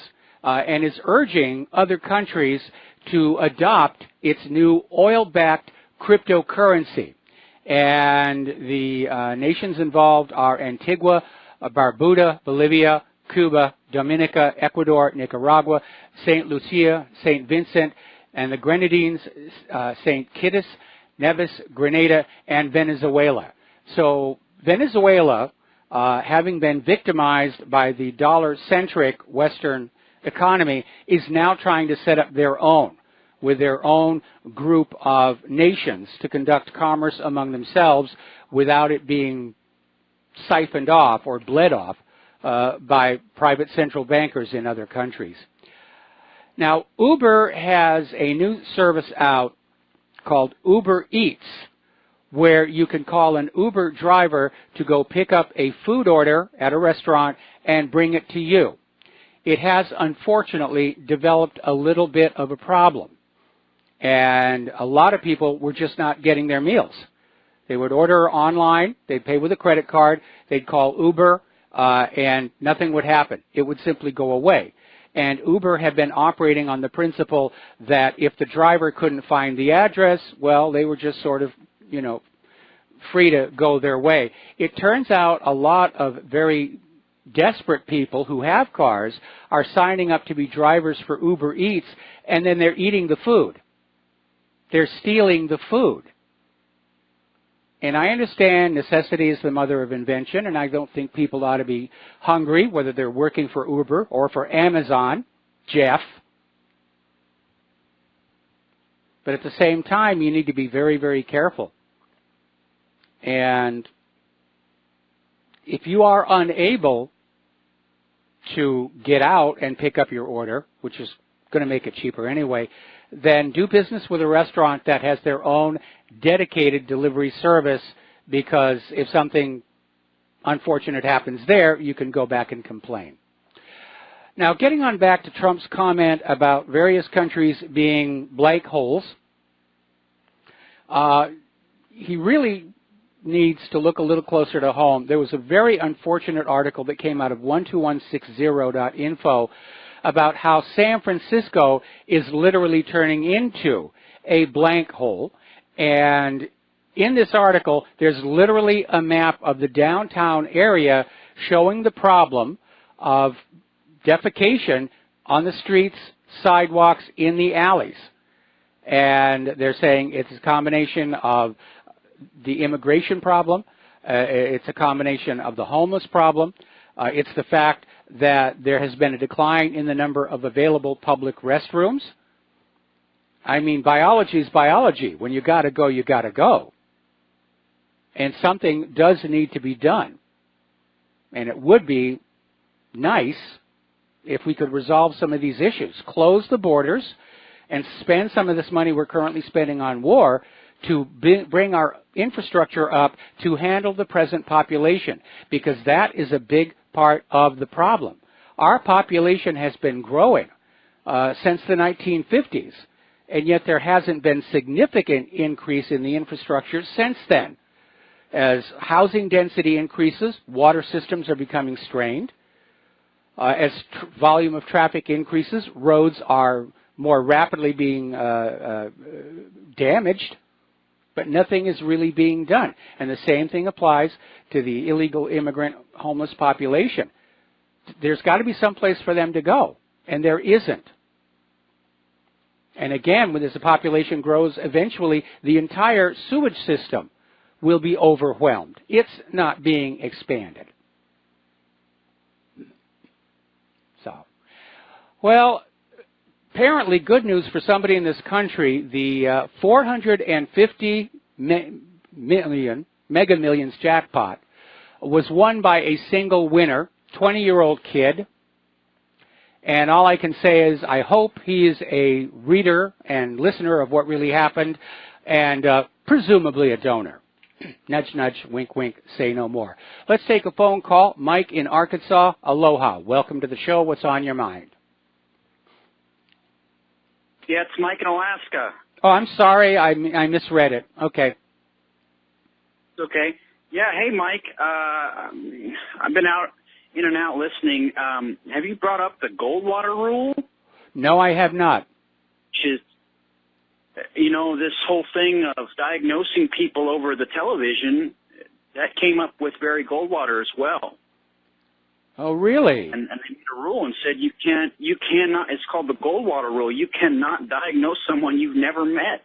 and is urging other countries to adopt its new oil-backed cryptocurrency. And the nations involved are Antigua, Barbuda, Bolivia, Cuba, Dominica, Ecuador, Nicaragua, St. Lucia, St. Vincent, and the Grenadines, St. Kitts, Nevis, Grenada, and Venezuela. So Venezuela, having been victimized by the dollar-centric Western economy, is now trying to set up their own, with their own group of nations to conduct commerce among themselves without it being siphoned off or bled off by private central bankers in other countries. Now, Uber has a new service out called Uber Eats, where you can call an Uber driver to go pick up a food order at a restaurant and bring it to you. It has, unfortunately, developed a little bit of a problem. And a lot of people were just not getting their meals. They would order online, they'd pay with a credit card, they'd call Uber, and nothing would happen. It would simply go away. And Uber had been operating on the principle that if the driver couldn't find the address, well, they were just sort of, free to go their way. It turns out a lot of very desperate people who have cars are signing up to be drivers for Uber Eats, and then they're eating the food. They're stealing the food. And I understand necessity is the mother of invention, and I don't think people ought to be hungry, whether they're working for Uber or for Amazon, Jeff. But at the same time, you need to be very, very careful. And if you are unable to get out and pick up your order, which is going to make it cheaper anyway, then do business with a restaurant that has their own dedicated delivery service, because if something unfortunate happens there, you can go back and complain. Now, getting on back to Trump's comment about various countries being blank holes, he really needs to look a little closer to home. There was a very unfortunate article that came out of 12160.info about how San Francisco is literally turning into a blank hole. And in this article, there's literally a map of the downtown area showing the problem of defecation on the streets, sidewalks, in the alleys. And they're saying it's a combination of the immigration problem, it's a combination of the homeless problem, it's the fact that there has been a decline in the number of available public restrooms. I mean, biology is biology. When you got to go, you got to go. And something does need to be done. And it would be nice if we could resolve some of these issues. Close the borders and spend some of this money we're currently spending on war to bring our infrastructure up to handle the present population, because that is a big part of the problem. Our population has been growing since the 1950s, and yet there hasn't been significant increase in the infrastructure since then. As housing density increases, water systems are becoming strained. As volume of traffic increases, roads are more rapidly being damaged, but nothing is really being done. And the same thing applies to the illegal immigrant homeless population. There's got to be some place for them to go, and there isn't. And again, when as the population grows, eventually the entire sewage system will be overwhelmed. It's not being expanded. So, well, apparently good news for somebody in this country. The 450 Mega Millions jackpot was won by a single winner, 20-year-old kid. And all I can say is I hope he is a reader and listener of what really happened and presumably a donor. Nudge, nudge, wink, wink, say no more. Let's take a phone call. Mike in Arkansas, aloha. Welcome to the show. What's on your mind? Yeah, it's Mike in Alaska. Oh, I'm sorry. I misread it. Okay. It's okay. Yeah, hey, Mike. I've been out in and out listening. Have you brought up the Goldwater rule? No, I have not. Which is, this whole thing of diagnosing people over the television, that came up with Barry Goldwater as well. Oh, really? And they made a rule and said you cannot, it's called the Goldwater rule, you cannot diagnose someone you've never met.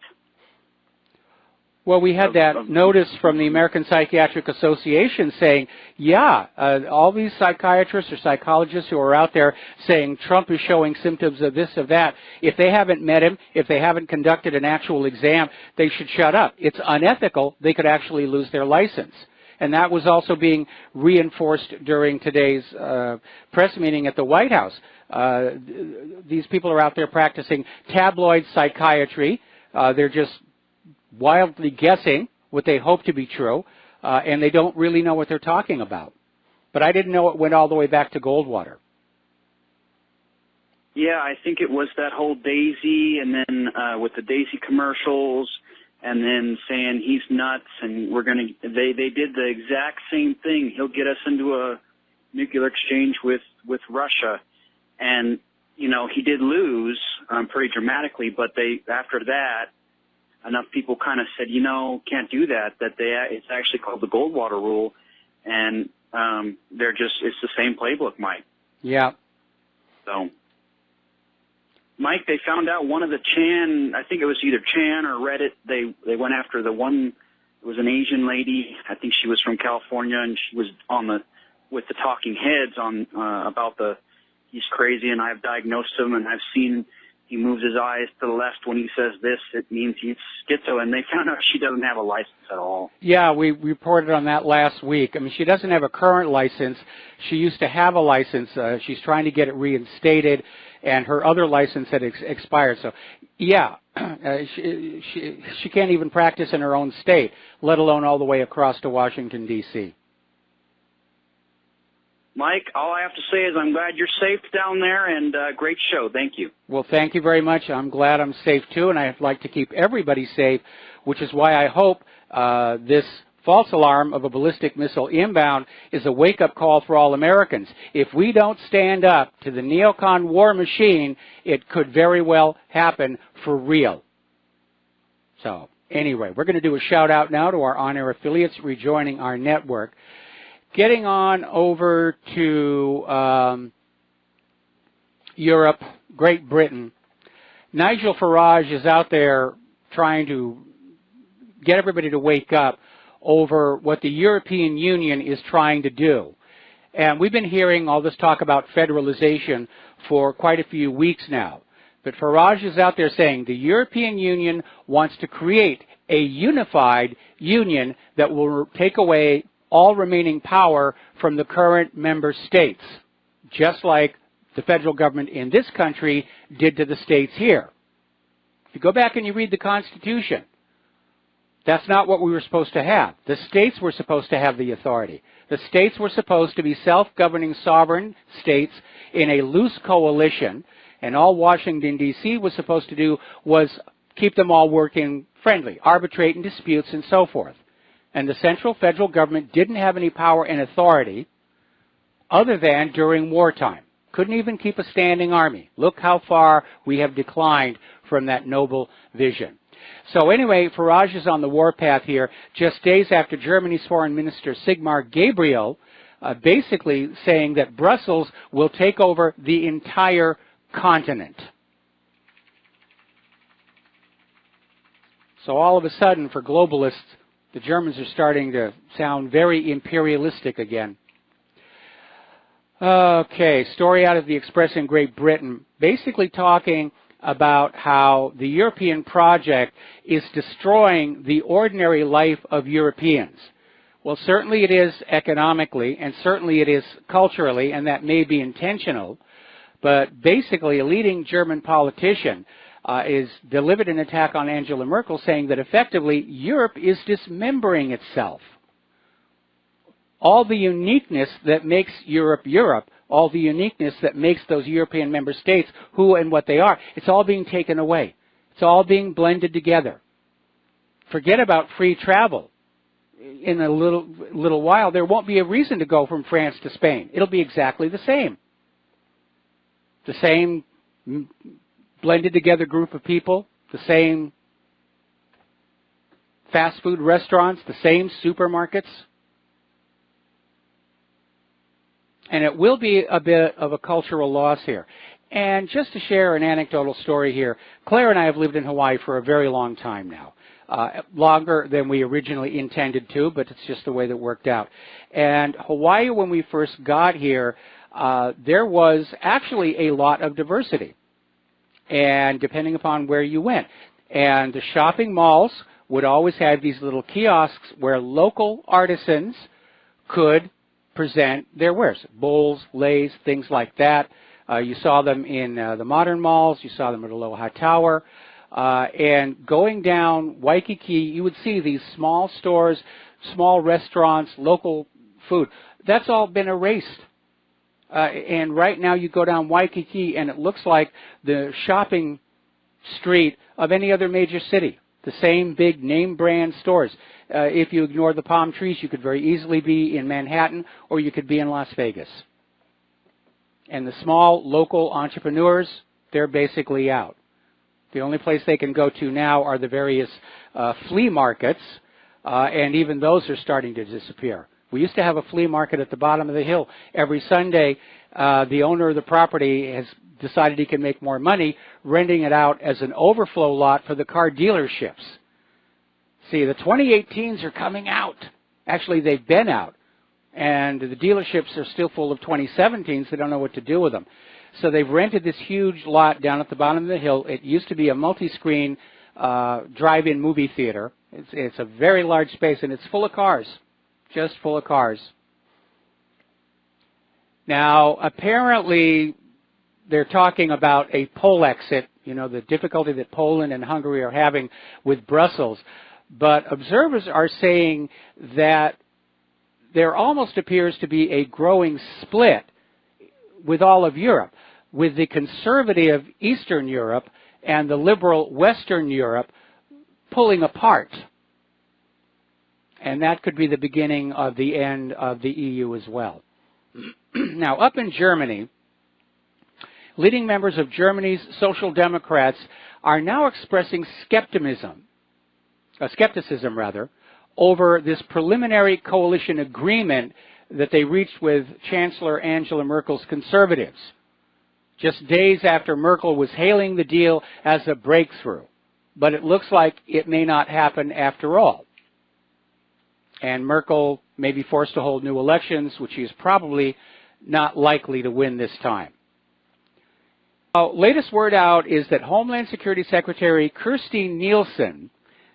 Well, we had that notice from the American Psychiatric Association saying, yeah, all these psychiatrists or psychologists who are out there saying Trump is showing symptoms of this, of that, if they haven't met him, if they haven't conducted an actual exam, they should shut up. It's unethical. They could actually lose their license. And that was also being reinforced during today's press meeting at the White House. These people are out there practicing tabloid psychiatry. They're just wildly guessing what they hope to be true, and they don't really know what they're talking about. But I didn't know it went all the way back to Goldwater. Yeah, I think it was that whole Daisy, and then with the Daisy commercials, and then saying he's nuts, and they did the exact same thing. He'll get us into a nuclear exchange with Russia. And, he did lose pretty dramatically, but after that, enough people kind of said, can't do that, it's actually called the Goldwater rule, and it's the same playbook, Mike. Yeah. So, Mike, they found out one of the Chan, I think it was either Chan or Reddit, they went after the one, it was an Asian lady, I think she was from California, and she was with the talking heads about he's crazy, and I've diagnosed him, and I've seen he moves his eyes to the left when he says this, it means he's schizo, and they found out she doesn't have a license at all. Yeah, we reported on that last week. I mean, she doesn't have a current license. She used to have a license. She's trying to get it reinstated, and her other license had expired. So, yeah, she can't even practice in her own state, let alone all the way across to Washington, D.C. Mike, all I have to say is I'm glad you're safe down there, and great show. Thank you. Well, thank you very much. I'm glad I'm safe, too, and I'd like to keep everybody safe, which is why I hope this false alarm of a ballistic missile inbound is a wake-up call for all Americans. If we don't stand up to the neocon war machine, it could very well happen for real. So, anyway, we're going to do a shout-out now to our on-air affiliates rejoining our network. Getting on over to Europe, Great Britain, Nigel Farage is out there trying to get everybody to wake up over what the European Union is trying to do. And we've been hearing all this talk about federalization for quite a few weeks now. But Farage is out there saying the European Union wants to create a unified union that will take away all remaining power from the current member states, just like the federal government in this country did to the states here. If you go back and you read the Constitution, that's not what we were supposed to have. The states were supposed to have the authority. The states were supposed to be self-governing sovereign states in a loose coalition, and all Washington, D.C. was supposed to do was keep them all working friendly, arbitrate in disputes and so forth. And the central federal government didn't have any power and authority other than during wartime. Couldn't even keep a standing army. Look how far we have declined from that noble vision. So anyway, Farage is on the warpath here, just days after Germany's Foreign Minister Sigmar Gabriel basically saying that Brussels will take over the entire continent. So all of a sudden, for globalists, the Germans are starting to sound very imperialistic again. Okay, story out of the Express in Great Britain, basically talking about how the European project is destroying the ordinary life of Europeans. Well, certainly it is economically, and certainly it is culturally, and that may be intentional, but basically a leading German politician is delivered an attack on Angela Merkel, saying that effectively Europe is dismembering itself. All the uniqueness that makes Europe Europe, all the uniqueness that makes those European member states who and what they are, it's all being taken away. It's all being blended together. Forget about free travel. In a little while, there won't be a reason to go from France to Spain. It'll be exactly the same. The same blended together group of people, the same fast food restaurants, the same supermarkets. And it will be a bit of a cultural loss here. And just to share an anecdotal story here, Claire and I have lived in Hawaii for a very long time now. Longer than we originally intended to, but it's just the way that worked out. And Hawaii, when we first got here, there was actually a lot of diversity, and depending upon where you went. And the shopping malls would always have these little kiosks where local artisans could present their wares, bowls, leis, things like that. You saw them in the modern malls. You saw them at Aloha Tower. And going down Waikiki, you would see these small stores, small restaurants, local food. That's all been erased. And right now you go down Waikiki and it looks like the shopping street of any other major city. The same big name brand stores. If you ignore the palm trees, you could very easily be in Manhattan or you could be in Las Vegas. And the small local entrepreneurs, they're basically out. The only place they can go to now are the various flea markets, and even those are starting to disappear. We used to have a flea market at the bottom of the hill. Every Sunday, the owner of the property has decided he can make more money renting it out as an overflow lot for the car dealerships. See, the 2018s are coming out. Actually, they've been out. And the dealerships are still full of 2017s. They don't know what to do with them. So they've rented this huge lot down at the bottom of the hill. It used to be a multi-screen drive-in movie theater. It's a very large space, and it's full of cars, just full of cars. Now, apparently, they're talking about a pole exit, you know, the difficulty that Poland and Hungary are having with Brussels. But observers are saying that there almost appears to be a growing split with all of Europe, with the conservative Eastern Europe and the liberal Western Europe pulling apart. And that could be the beginning of the end of the EU as well. Now, up in Germany, leading members of Germany's Social Democrats are now expressing skepticism over this preliminary coalition agreement that they reached with Chancellor Angela Merkel's conservatives, just days after Merkel was hailing the deal as a breakthrough. But it looks like it may not happen after all. And Merkel may be forced to hold new elections, which she is probably not likely to win this time. Latest word out is that Homeland Security Secretary Kirsty Nielsen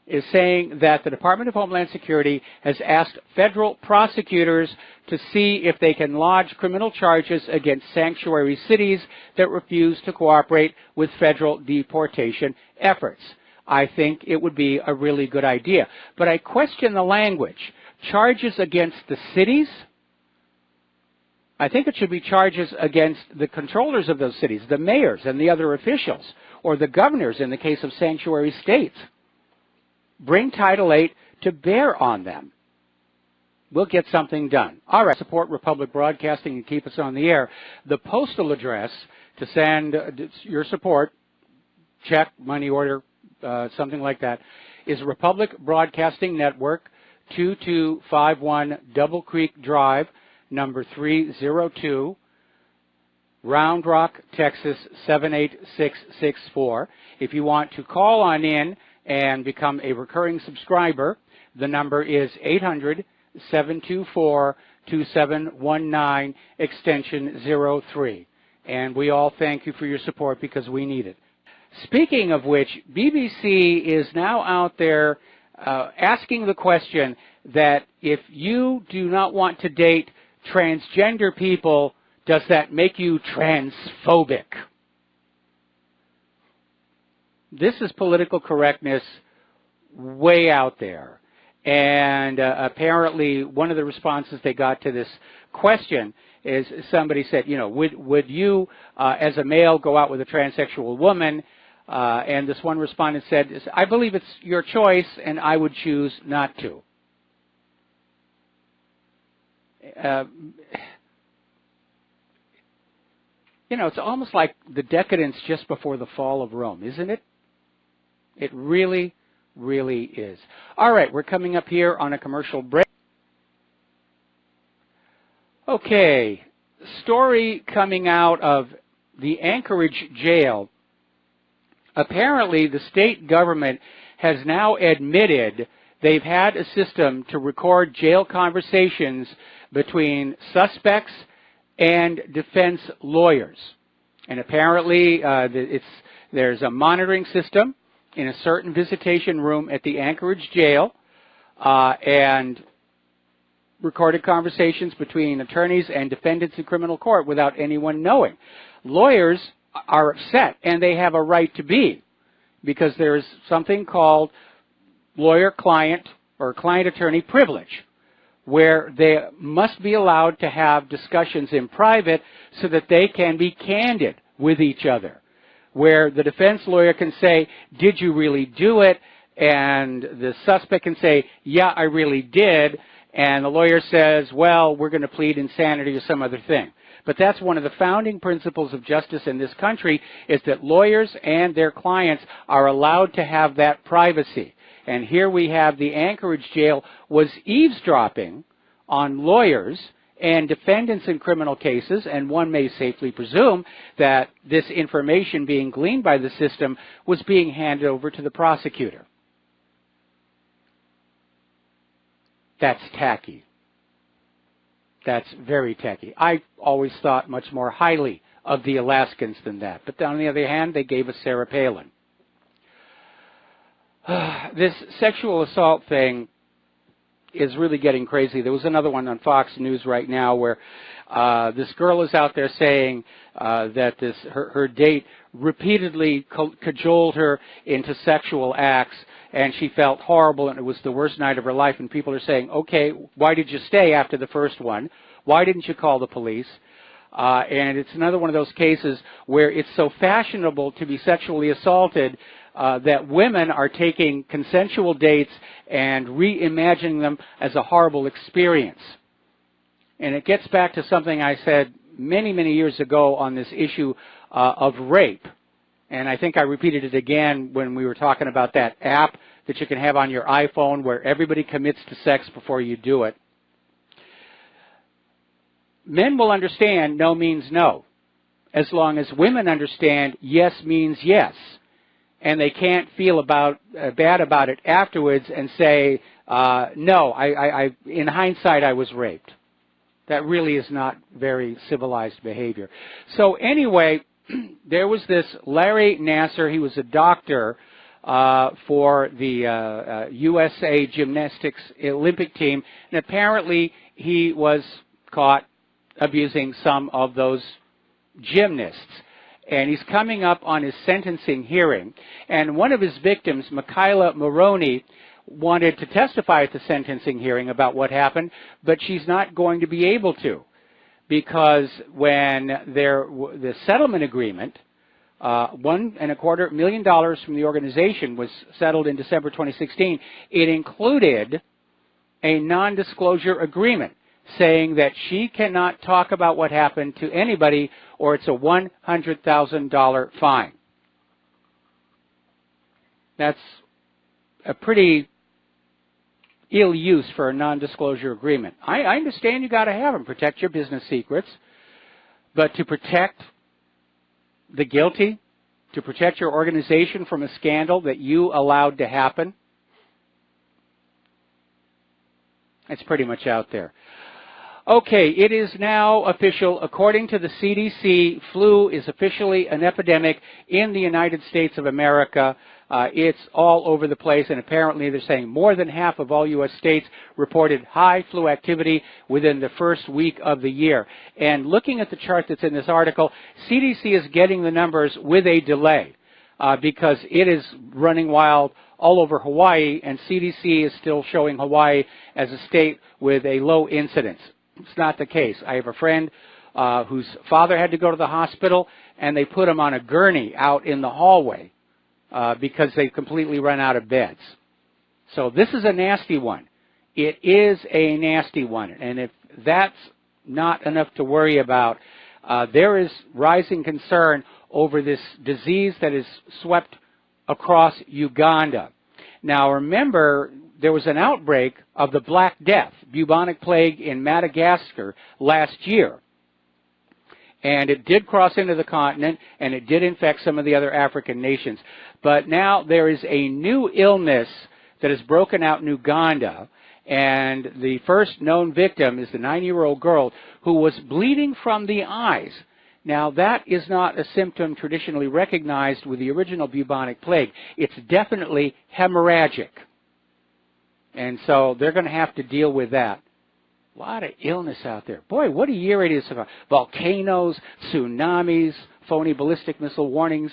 is saying that the Department of Homeland Security has asked federal prosecutors to see if they can lodge criminal charges against sanctuary cities that refuse to cooperate with federal deportation efforts. I think it would be a really good idea. But I question the language. Charges against the cities? I think it should be charges against the controllers of those cities, the mayors and the other officials, or the governors in the case of sanctuary states. Bring Title VIII to bear on them. We'll get something done. All right, support Republic Broadcasting and keep us on the air. The postal address to send your support, check, money order, something like that, is Republic Broadcasting Network, 2251 Double Creek Drive, number 302, Round Rock, Texas 78664. If you want to call on in and become a recurring subscriber. The number is 800-724-2719, extension 03. And we all thank you for your support because we need it. Speaking of which, BBC is now out there asking the question that if you do not want to date transgender people, does that make you transphobic? This is political correctness way out there. And apparently one of the responses they got to this question is somebody said, you know, would you as a male go out with a transsexual woman? And this one respondent said, I believe it's your choice and I would choose not to. You know, it's almost like the decadence just before the fall of Rome, isn't it? It really, really is. All right, we're coming up here on a commercial break. Okay, story coming out of the Anchorage jail. Apparently, the state government has now admitted they've had a system to record jail conversations between suspects and defense lawyers. And apparently, there's a monitoring system in a certain visitation room at the Anchorage jail, and recorded conversations between attorneys and defendants in criminal court without anyone knowing. Lawyers are upset, and they have a right to be, because there is something called lawyer-client or client-attorney privilege, where they must be allowed to have discussions in private so that they can be candid with each other, where the defense lawyer can say, did you really do it? And the suspect can say, yeah, I really did. And the lawyer says, well, we're going to plead insanity or some other thing. But that's one of the founding principles of justice in this country, is that lawyers and their clients are allowed to have that privacy. And here we have the Anchorage jail was eavesdropping on lawyers and defendants in criminal cases, and one may safely presume that this information being gleaned by the system was being handed over to the prosecutor. That's tacky. That's very tacky. I always thought much more highly of the Alaskans than that. But on the other hand, they gave us Sarah Palin. This sexual assault thing is really getting crazy. There was another one on Fox News right now where this girl is out there saying that her date repeatedly cajoled her into sexual acts, and she felt horrible and it was the worst night of her life. And people are saying, okay, why did you stay after the first one? Why didn't you call the police? And it's another one of those cases where it's so fashionable to be sexually assaulted that women are taking consensual dates and reimagining them as a horrible experience. And it gets back to something I said many, many years ago on this issue of rape. And I think I repeated it again when we were talking about that app that you can have on your iPhone where everybody commits to sex before you do it. Men will understand no means no, as long as women understand yes means yes. And they can't feel bad about it afterwards and say, no, in hindsight, I was raped. That really is not very civilized behavior. So anyway, there was this Larry Nassar. He was a doctor for the USA Gymnastics Olympic team, and apparently he was caught abusing some of those gymnasts. And he's coming up on his sentencing hearing. And one of his victims, Michaela Maroney, wanted to testify at the sentencing hearing about what happened, but she's not going to be able to, because when the settlement agreement, $1.25 million from the organization was settled in December 2016, it included a non-disclosure agreement saying that she cannot talk about what happened to anybody or it's a $100,000 fine. That's a pretty ill use for a non-disclosure agreement. I understand you got to have them, protect your business secrets, but to protect the guilty, to protect your organization from a scandal that you allowed to happen? It's pretty much out there. Okay, it is now official. According to the CDC, flu is officially an epidemic in the United States of America. It's all over the place, and apparently they're saying more than half of all U.S. states reported high flu activity within the first week of the year. And looking at the chart that's in this article, CDC is getting the numbers with a delay because it is running wild all over Hawaii, and CDC is still showing Hawaii as a state with a low incidence. It's not the case. I have a friend whose father had to go to the hospital, and they put him on a gurney out in the hallway because they completely run out of beds. So this is a nasty one. It is a nasty one. And if that's not enough to worry about, there is rising concern over this disease that is swept across Uganda. Now remember, there was an outbreak of the Black Death, bubonic plague, in Madagascar last year. And it did cross into the continent, and it did infect some of the other African nations. But now there is a new illness that has broken out in Uganda, and the first known victim is the 9-year-old girl who was bleeding from the eyes. Now, that is not a symptom traditionally recognized with the original bubonic plague. It's definitely hemorrhagic. And so they're going to have to deal with that. A lot of illness out there. Boy, what a year it is. Volcanoes, tsunamis, phony ballistic missile warnings,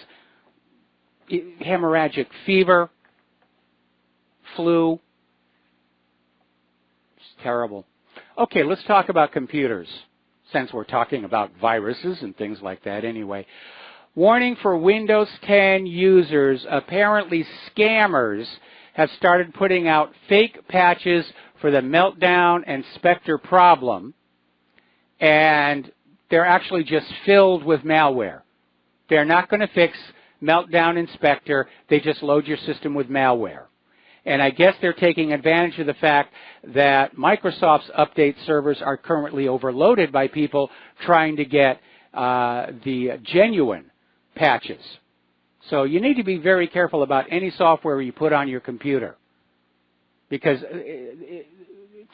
hemorrhagic fever, flu. It's terrible. Okay, let's talk about computers, since we're talking about viruses and things like that anyway. Warning for Windows 10 users. Apparently scammers have started putting out fake patches for the Meltdown and Spectre problem, and they're actually just filled with malware. They're not going to fix Meltdown and Spectre. They just load your system with malware. And I guess they're taking advantage of the fact that Microsoft's update servers are currently overloaded by people trying to get the genuine patches. So you need to be very careful about any software you put on your computer. Because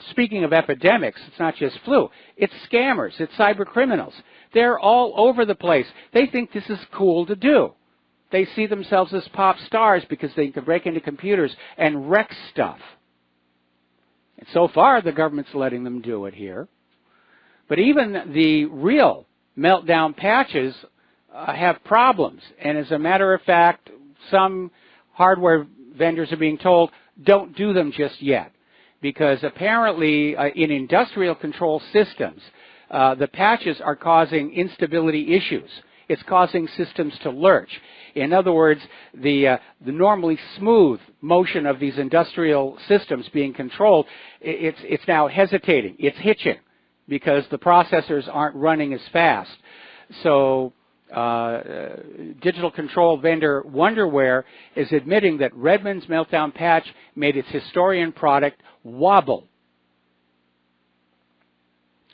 speaking of epidemics, it's not just flu. It's scammers. It's cyber criminals. They're all over the place. They think this is cool to do. They see themselves as pop stars because they can break into computers and wreck stuff. And so far, the government's letting them do it here. But even the real Meltdown patches have problems. And as a matter of fact, some hardware vendors are being told, don't do them just yet. Because apparently, in industrial control systems, the patches are causing instability issues. It's causing systems to lurch. In other words, the normally smooth motion of these industrial systems being controlled, it's now hesitating. It's hitching because the processors aren't running as fast. So digital control vendor Wonderware is admitting that Redmond's Meltdown patch made its Historian product wobble.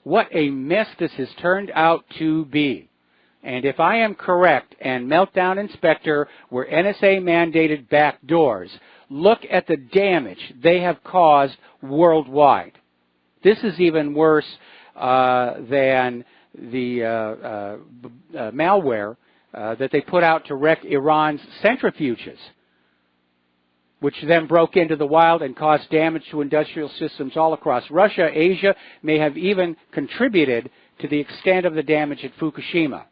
What a mess this has turned out to be. And if I am correct, and Meltdown and Spectre were NSA-mandated backdoors, look at the damage they have caused worldwide. This is even worse than the malware that they put out to wreck Iran's centrifuges, which then broke into the wild and caused damage to industrial systems all across Russia. Asia may have even contributed to the extent of the damage at Fukushima.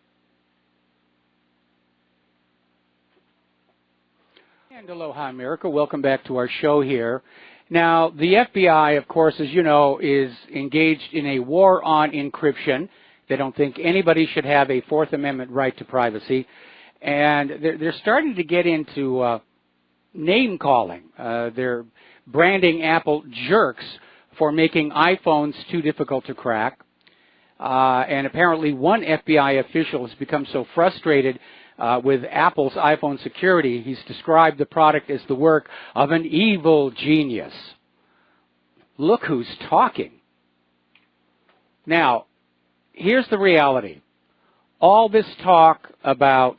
And aloha, America. Welcome back to our show here. Now, the FBI, of course, as you know, is engaged in a war on encryption. They don't think anybody should have a Fourth Amendment right to privacy. And they're starting to get into name-calling. They're branding Apple jerks for making iPhones too difficult to crack. And apparently one FBI official has become so frustrated with Apple's iPhone security, he's described the product as the work of an evil genius. Look who's talking. Now, here's the reality. All this talk about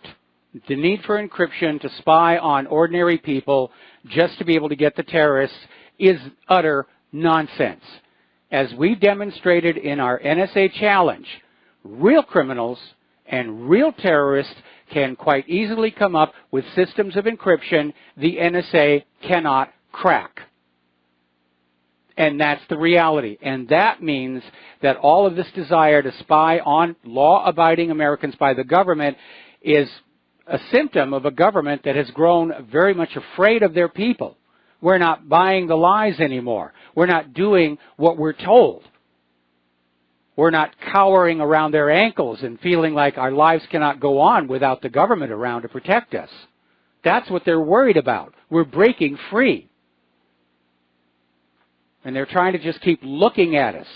the need for encryption to spy on ordinary people just to be able to get the terrorists is utter nonsense. As we demonstrated in our NSA challenge, real criminals and real terrorists can quite easily come up with systems of encryption the NSA cannot crack. And that's the reality. And that means that all of this desire to spy on law-abiding Americans by the government is a symptom of a government that has grown very much afraid of their people. We're not buying the lies anymore. We're not doing what we're told. We're not cowering around their ankles and feeling like our lives cannot go on without the government around to protect us. That's what they're worried about. We're breaking free. And they're trying to just keep looking at us,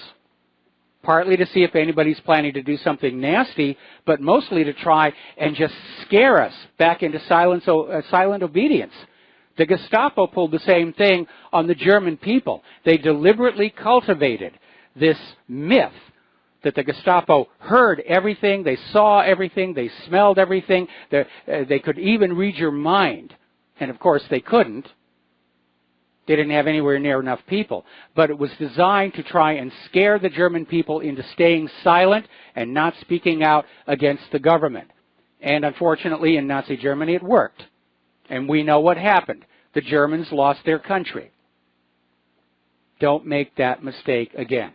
partly to see if anybody's planning to do something nasty, but mostly to try and just scare us back into silent obedience. The Gestapo pulled the same thing on the German people. They deliberately cultivated this myth that the Gestapo heard everything, they saw everything, they smelled everything, they could even read your mind. And of course they couldn't. They didn't have anywhere near enough people. But it was designed to try and scare the German people into staying silent and not speaking out against the government. And unfortunately, in Nazi Germany, it worked. And we know what happened. The Germans lost their country. Don't make that mistake again.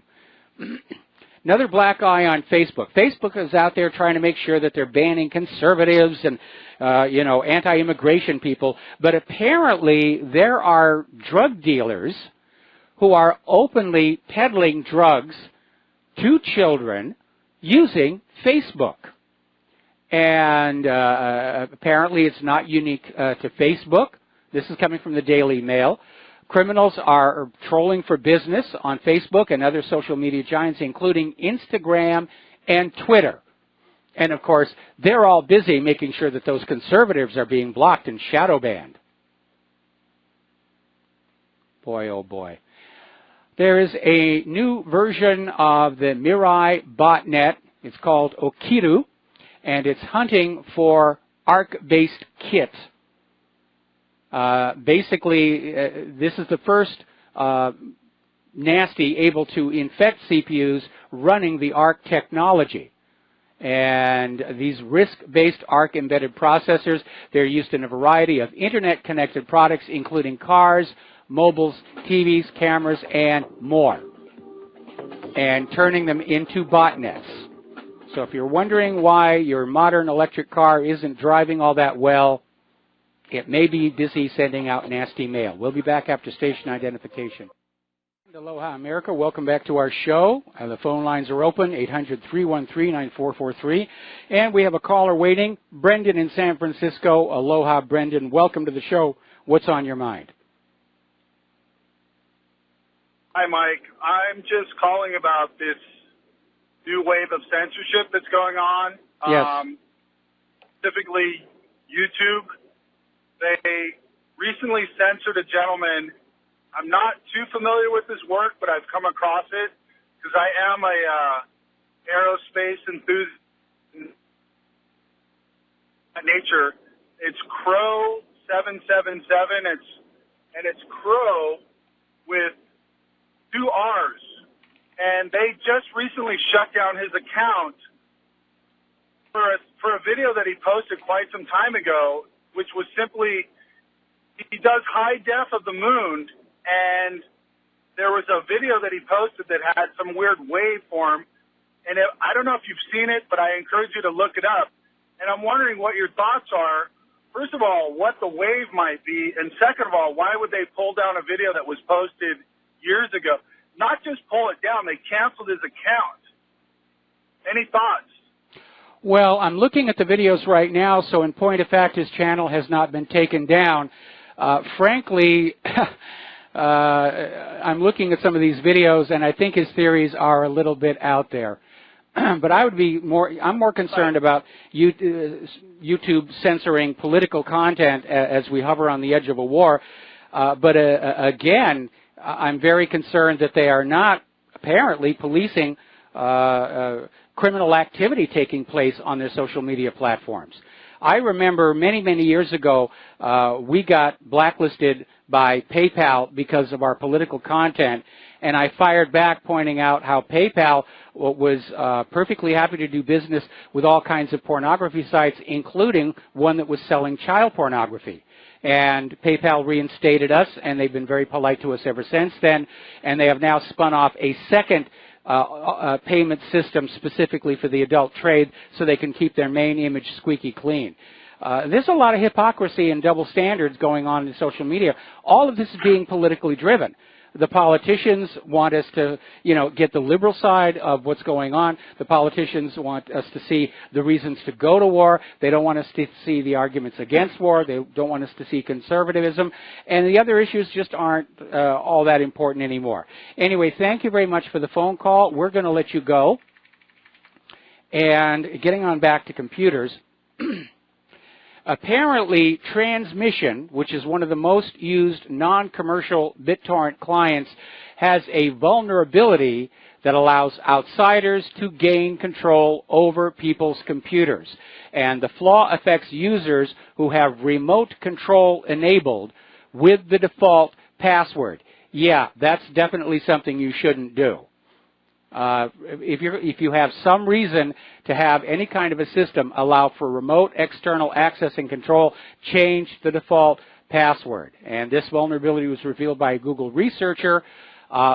Another black eye on Facebook. Facebook is out there trying to make sure that they're banning conservatives and, anti-immigration people. But apparently there are drug dealers who are openly peddling drugs to children using Facebook. And apparently it's not unique to Facebook. This is coming from the Daily Mail. Criminals are trolling for business on Facebook and other social media giants, including Instagram and Twitter. And, of course, they're all busy making sure that those conservatives are being blocked and shadow banned. Boy, oh boy. There is a new version of the Mirai botnet. It's called Okiru, and it's hunting for ARC-based kits. Basically, this is the first nasty able to infect CPUs running the ARC technology. And these RISC-based ARC-embedded processors, they're used in a variety of Internet-connected products, including cars, mobiles, TVs, cameras, and more, and turning them into botnets. So if you're wondering why your modern electric car isn't driving all that well, it may be busy sending out nasty mail. We'll be back after station identification. Aloha, America. Welcome back to our show. The phone lines are open, 800-313-9443. And we have a caller waiting, Brendan in San Francisco. Aloha, Brendan. Welcome to the show. What's on your mind? Hi, Mike. I'm just calling about this new wave of censorship that's going on. Yes. Specifically, YouTube. They recently censored a gentleman. I'm not too familiar with his work, but I've come across it because I am a aerospace enthusiast by nature. It's Crow 777. It's Crow with 2 R's, and they just recently shut down his account for a video that he posted quite some time ago, which was simply he does high def of the moon. And there was a video that he posted that had some weird waveform. And I don't know if you've seen it, but I encourage you to look it up. And I'm wondering what your thoughts are. First of all, what the wave might be. And second of all, why would they pull down a video that was posted years ago? Not just pull it down, they canceled his account. Any thoughts? Well, I'm looking at the videos right now, so in point of fact, his channel has not been taken down. Frankly, I'm looking at some of these videos, and I think his theories are a little bit out there. But I'm more concerned about YouTube censoring political content as we hover on the edge of a war. But again, I'm very concerned that they are not apparently policing criminal activity taking place on their social media platforms. I remember many, many years ago, we got blacklisted by PayPal because of our political content, and I fired back pointing out how PayPal was perfectly happy to do business with all kinds of pornography sites, including one that was selling child pornography. And PayPal reinstated us, and they've been very polite to us ever since then, and they have now spun off a second payment system specifically for the adult trade so they can keep their main image squeaky clean. There's a lot of hypocrisy and double standards going on in social media. All of this is being politically driven. The politicians want us to, get the liberal side of what's going on. The politicians want us to see the reasons to go to war. They don't want us to see the arguments against war. They don't want us to see conservatism. And the other issues just aren't all that important anymore. Anyway, thank you very much for the phone call. We're going to let you go. And getting on back to computers, apparently, Transmission, which is one of the most used non-commercial BitTorrent clients, has a vulnerability that allows outsiders to gain control over people's computers. And the flaw affects users who have remote control enabled with the default password. Yeah, that's definitely something you shouldn't do. If you have some reason to have any kind of a system allow for remote external access and control, change the default password. And this vulnerability was revealed by a Google researcher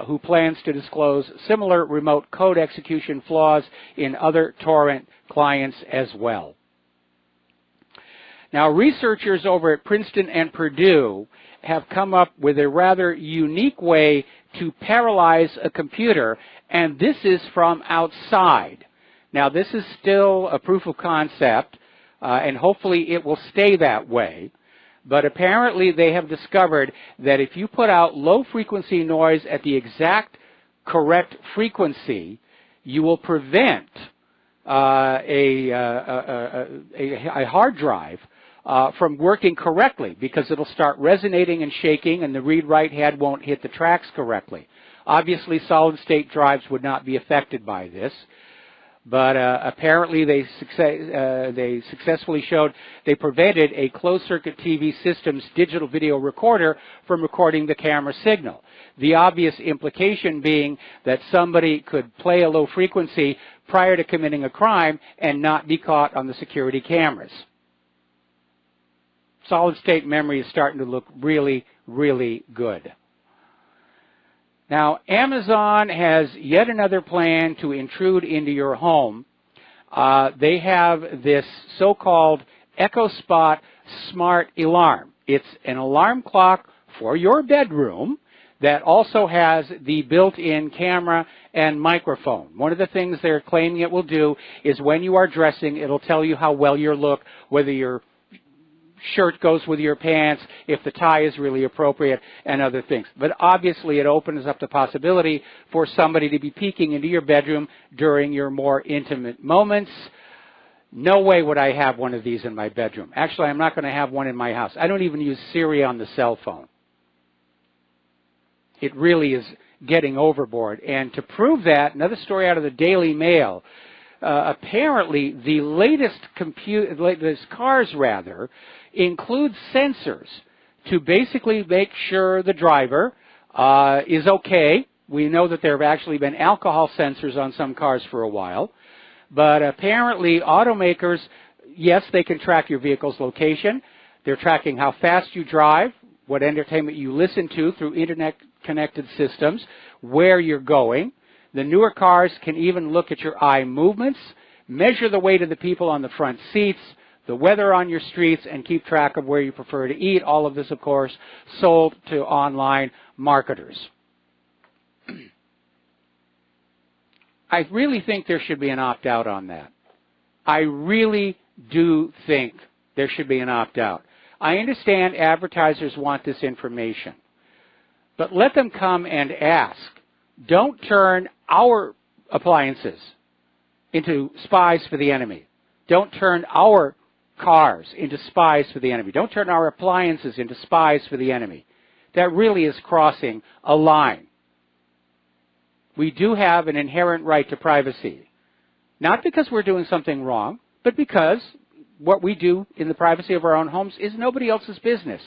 who plans to disclose similar remote code execution flaws in other torrent clients as well. Now, researchers over at Princeton and Purdue have come up with a rather unique way to paralyze a computer, and this is from outside. Now, this is still a proof of concept, and hopefully it will stay that way. But apparently they have discovered that if you put out low-frequency noise at the exact correct frequency, you will prevent a hard drive from working correctly, because it'll start resonating and shaking and the read-write head won't hit the tracks correctly. Obviously, solid-state drives would not be affected by this, but apparently they successfully showed they prevented a closed-circuit TV system's digital video recorder from recording the camera signal. The obvious implication being that somebody could play a low frequency prior to committing a crime and not be caught on the security cameras. Solid-state memory is starting to look really, really good. Now, Amazon has yet another plan to intrude into your home. They have this so-called EchoSpot smart alarm. It's an alarm clock for your bedroom that also has the built-in camera and microphone. One of the things they're claiming it will do is when you are dressing, it'll tell you how well you look, whether your shirt goes with your pants, if the tie is really appropriate, and other things. But obviously it opens up the possibility for somebody to be peeking into your bedroom during your more intimate moments. No way would I have one of these in my bedroom. Actually, I'm not going to have one in my house. I don't even use Siri on the cell phone. It really is getting overboard. And to prove that, another story out of the Daily Mail, apparently the latest cars include sensors to basically make sure the driver is okay. We know that there have actually been alcohol sensors on some cars for a while, but apparently automakers, yes, they can track your vehicle's location. They're tracking how fast you drive, what entertainment you listen to through internet-connected systems, where you're going. The newer cars can even look at your eye movements, measure the weight of the people on the front seats, the weather on your streets, and keep track of where you prefer to eat. All of this, of course, sold to online marketers. I really think there should be an opt-out on that. I really do think there should be an opt-out. I understand advertisers want this information, but let them come and ask. Don't turn our appliances into spies for the enemy. Don't turn our cars into spies for the enemy. Don't turn our appliances into spies for the enemy. That really is crossing a line. We do have an inherent right to privacy. Not because we're doing something wrong, but because what we do in the privacy of our own homes is nobody else's business.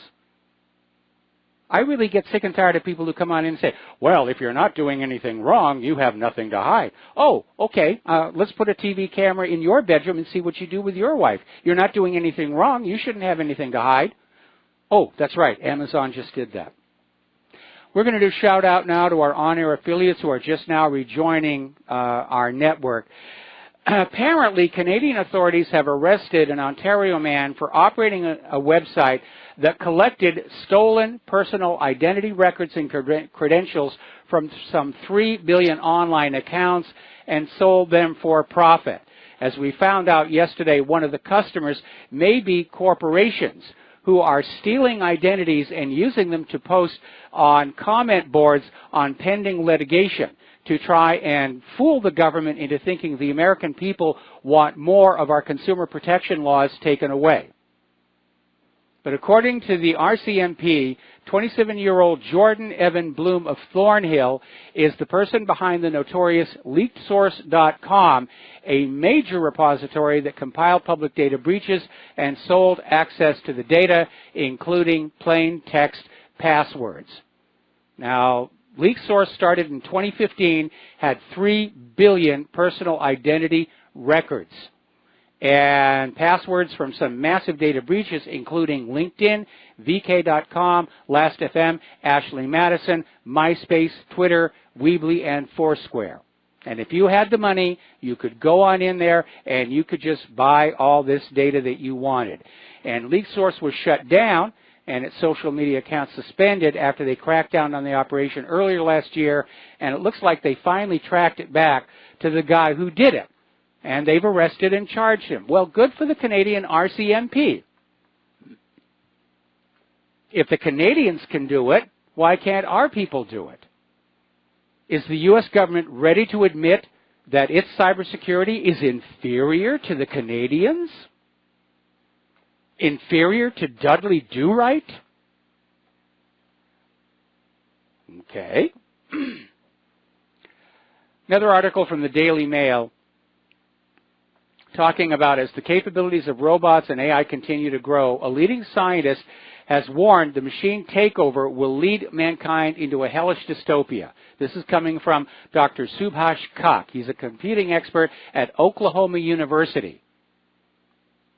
I really get sick and tired of people who come on in and say, well, if you're not doing anything wrong, you have nothing to hide. Oh, okay, let's put a TV camera in your bedroom and see what you do with your wife. You're not doing anything wrong. You shouldn't have anything to hide. Oh, that's right, Amazon just did that. We're going to do shout out now to our on-air affiliates who are just now rejoining our network. Apparently, Canadian authorities have arrested an Ontario man for operating a website that collected stolen personal identity records and credentials from some 3 billion online accounts and sold them for profit. As we found out yesterday, one of the customers may be corporations who are stealing identities and using them to post on comment boards on pending litigation to try and fool the government into thinking the American people want more of our consumer protection laws taken away. But according to the RCMP, 27-year-old Jordan Evan Bloom of Thornhill is the person behind the notorious LeakedSource.com, a major repository that compiled public data breaches and sold access to the data, including plain text passwords. Now, LeakSource started in 2015, had 3 billion personal identity records and passwords from some massive data breaches, including LinkedIn, VK.com, Last.fm, Ashley Madison, MySpace, Twitter, Weebly, and Foursquare. And if you had the money, you could go on in there and you could just buy all this data that you wanted. And LeakSource was shut down and its social media accounts suspended after they cracked down on the operation earlier last year, and it looks like they finally tracked it back to the guy who did it. And they've arrested and charged him. Well, good for the Canadian RCMP. If the Canadians can do it, why can't our people do it? Is the U.S. government ready to admit that its cybersecurity is inferior to the Canadians? Inferior to Dudley Do-Right? Okay. Another article from the Daily Mail talking about as the capabilities of robots and AI continue to grow, a leading scientist has warned the machine takeover will lead mankind into a hellish dystopia. This is coming from Dr. Subhash Kak. He's a computing expert at Oklahoma University.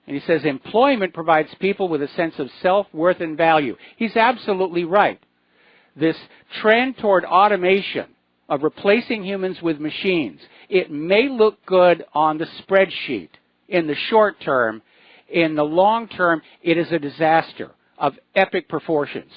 And he says employment provides people with a sense of self-worth and value. He's absolutely right. This trend toward automation of replacing humans with machines, it may look good on the spreadsheet in the short term. In the long term, it is a disaster of epic proportions.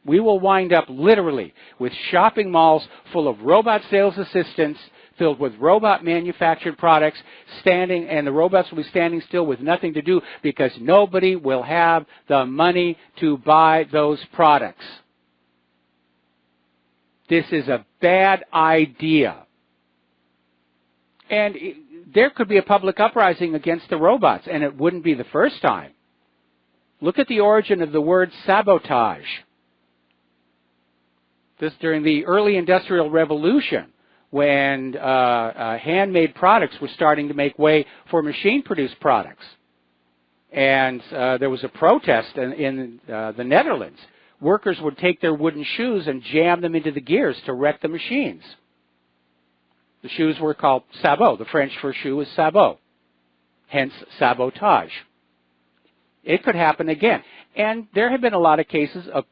We will wind up literally with shopping malls full of robot sales assistants filled with robot manufactured products standing, and the robots will be standing still with nothing to do because nobody will have the money to buy those products. This is a bad idea. And there could be a public uprising against the robots, and it wouldn't be the first time. Look at the origin of the word sabotage. This during the early Industrial Revolution, when handmade products were starting to make way for machine-produced products. And there was a protest in the Netherlands. Workers would take their wooden shoes and jam them into the gears to wreck the machines. The shoes were called sabots. The French for shoe is sabot, hence sabotage. It could happen again. And there have been a lot of cases of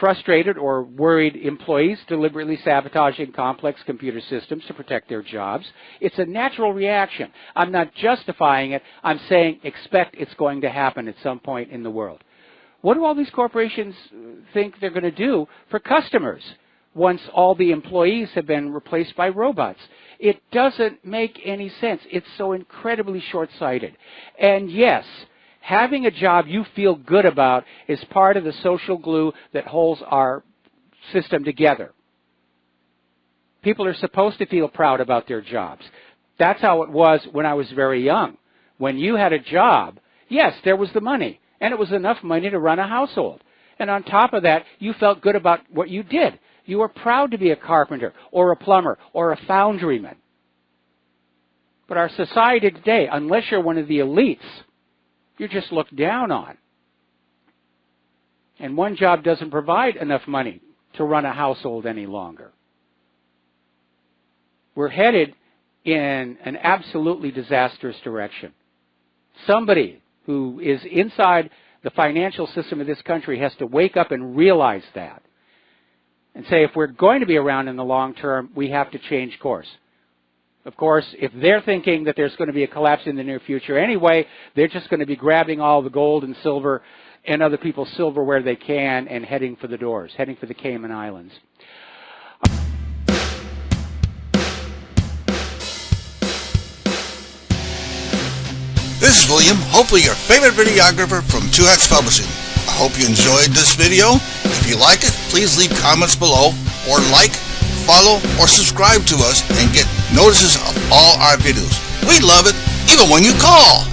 frustrated or worried employees deliberately sabotaging complex computer systems to protect their jobs. It's a natural reaction. I'm not justifying it. I'm saying expect it's going to happen at some point in the world. What do all these corporations think they're going to do for customers once all the employees have been replaced by robots? It doesn't make any sense. It's so incredibly short-sighted. And yes, having a job you feel good about is part of the social glue that holds our system together. People are supposed to feel proud about their jobs. That's how it was when I was very young. When you had a job, yes, there was the money, and it was enough money to run a household. And on top of that, you felt good about what you did. You were proud to be a carpenter or a plumber or a foundryman. But our society today, unless you're one of the elites, you're just looked down on. And one job doesn't provide enough money to run a household any longer. We're headed in an absolutely disastrous direction. Somebody who is inside the financial system of this country has to wake up and realize that. And say, if we're going to be around in the long term, we have to change course. Of course, if they're thinking that there's going to be a collapse in the near future anyway, they're just going to be grabbing all the gold and silver and other people's silverware they can and heading for the doors, heading for the Cayman Islands. This is William, hopefully your favorite videographer from 2X Publishing. I hope you enjoyed this video. If you like it, please leave comments below, or like, follow, or subscribe to us and get notices of all our videos. We love it, even when you call.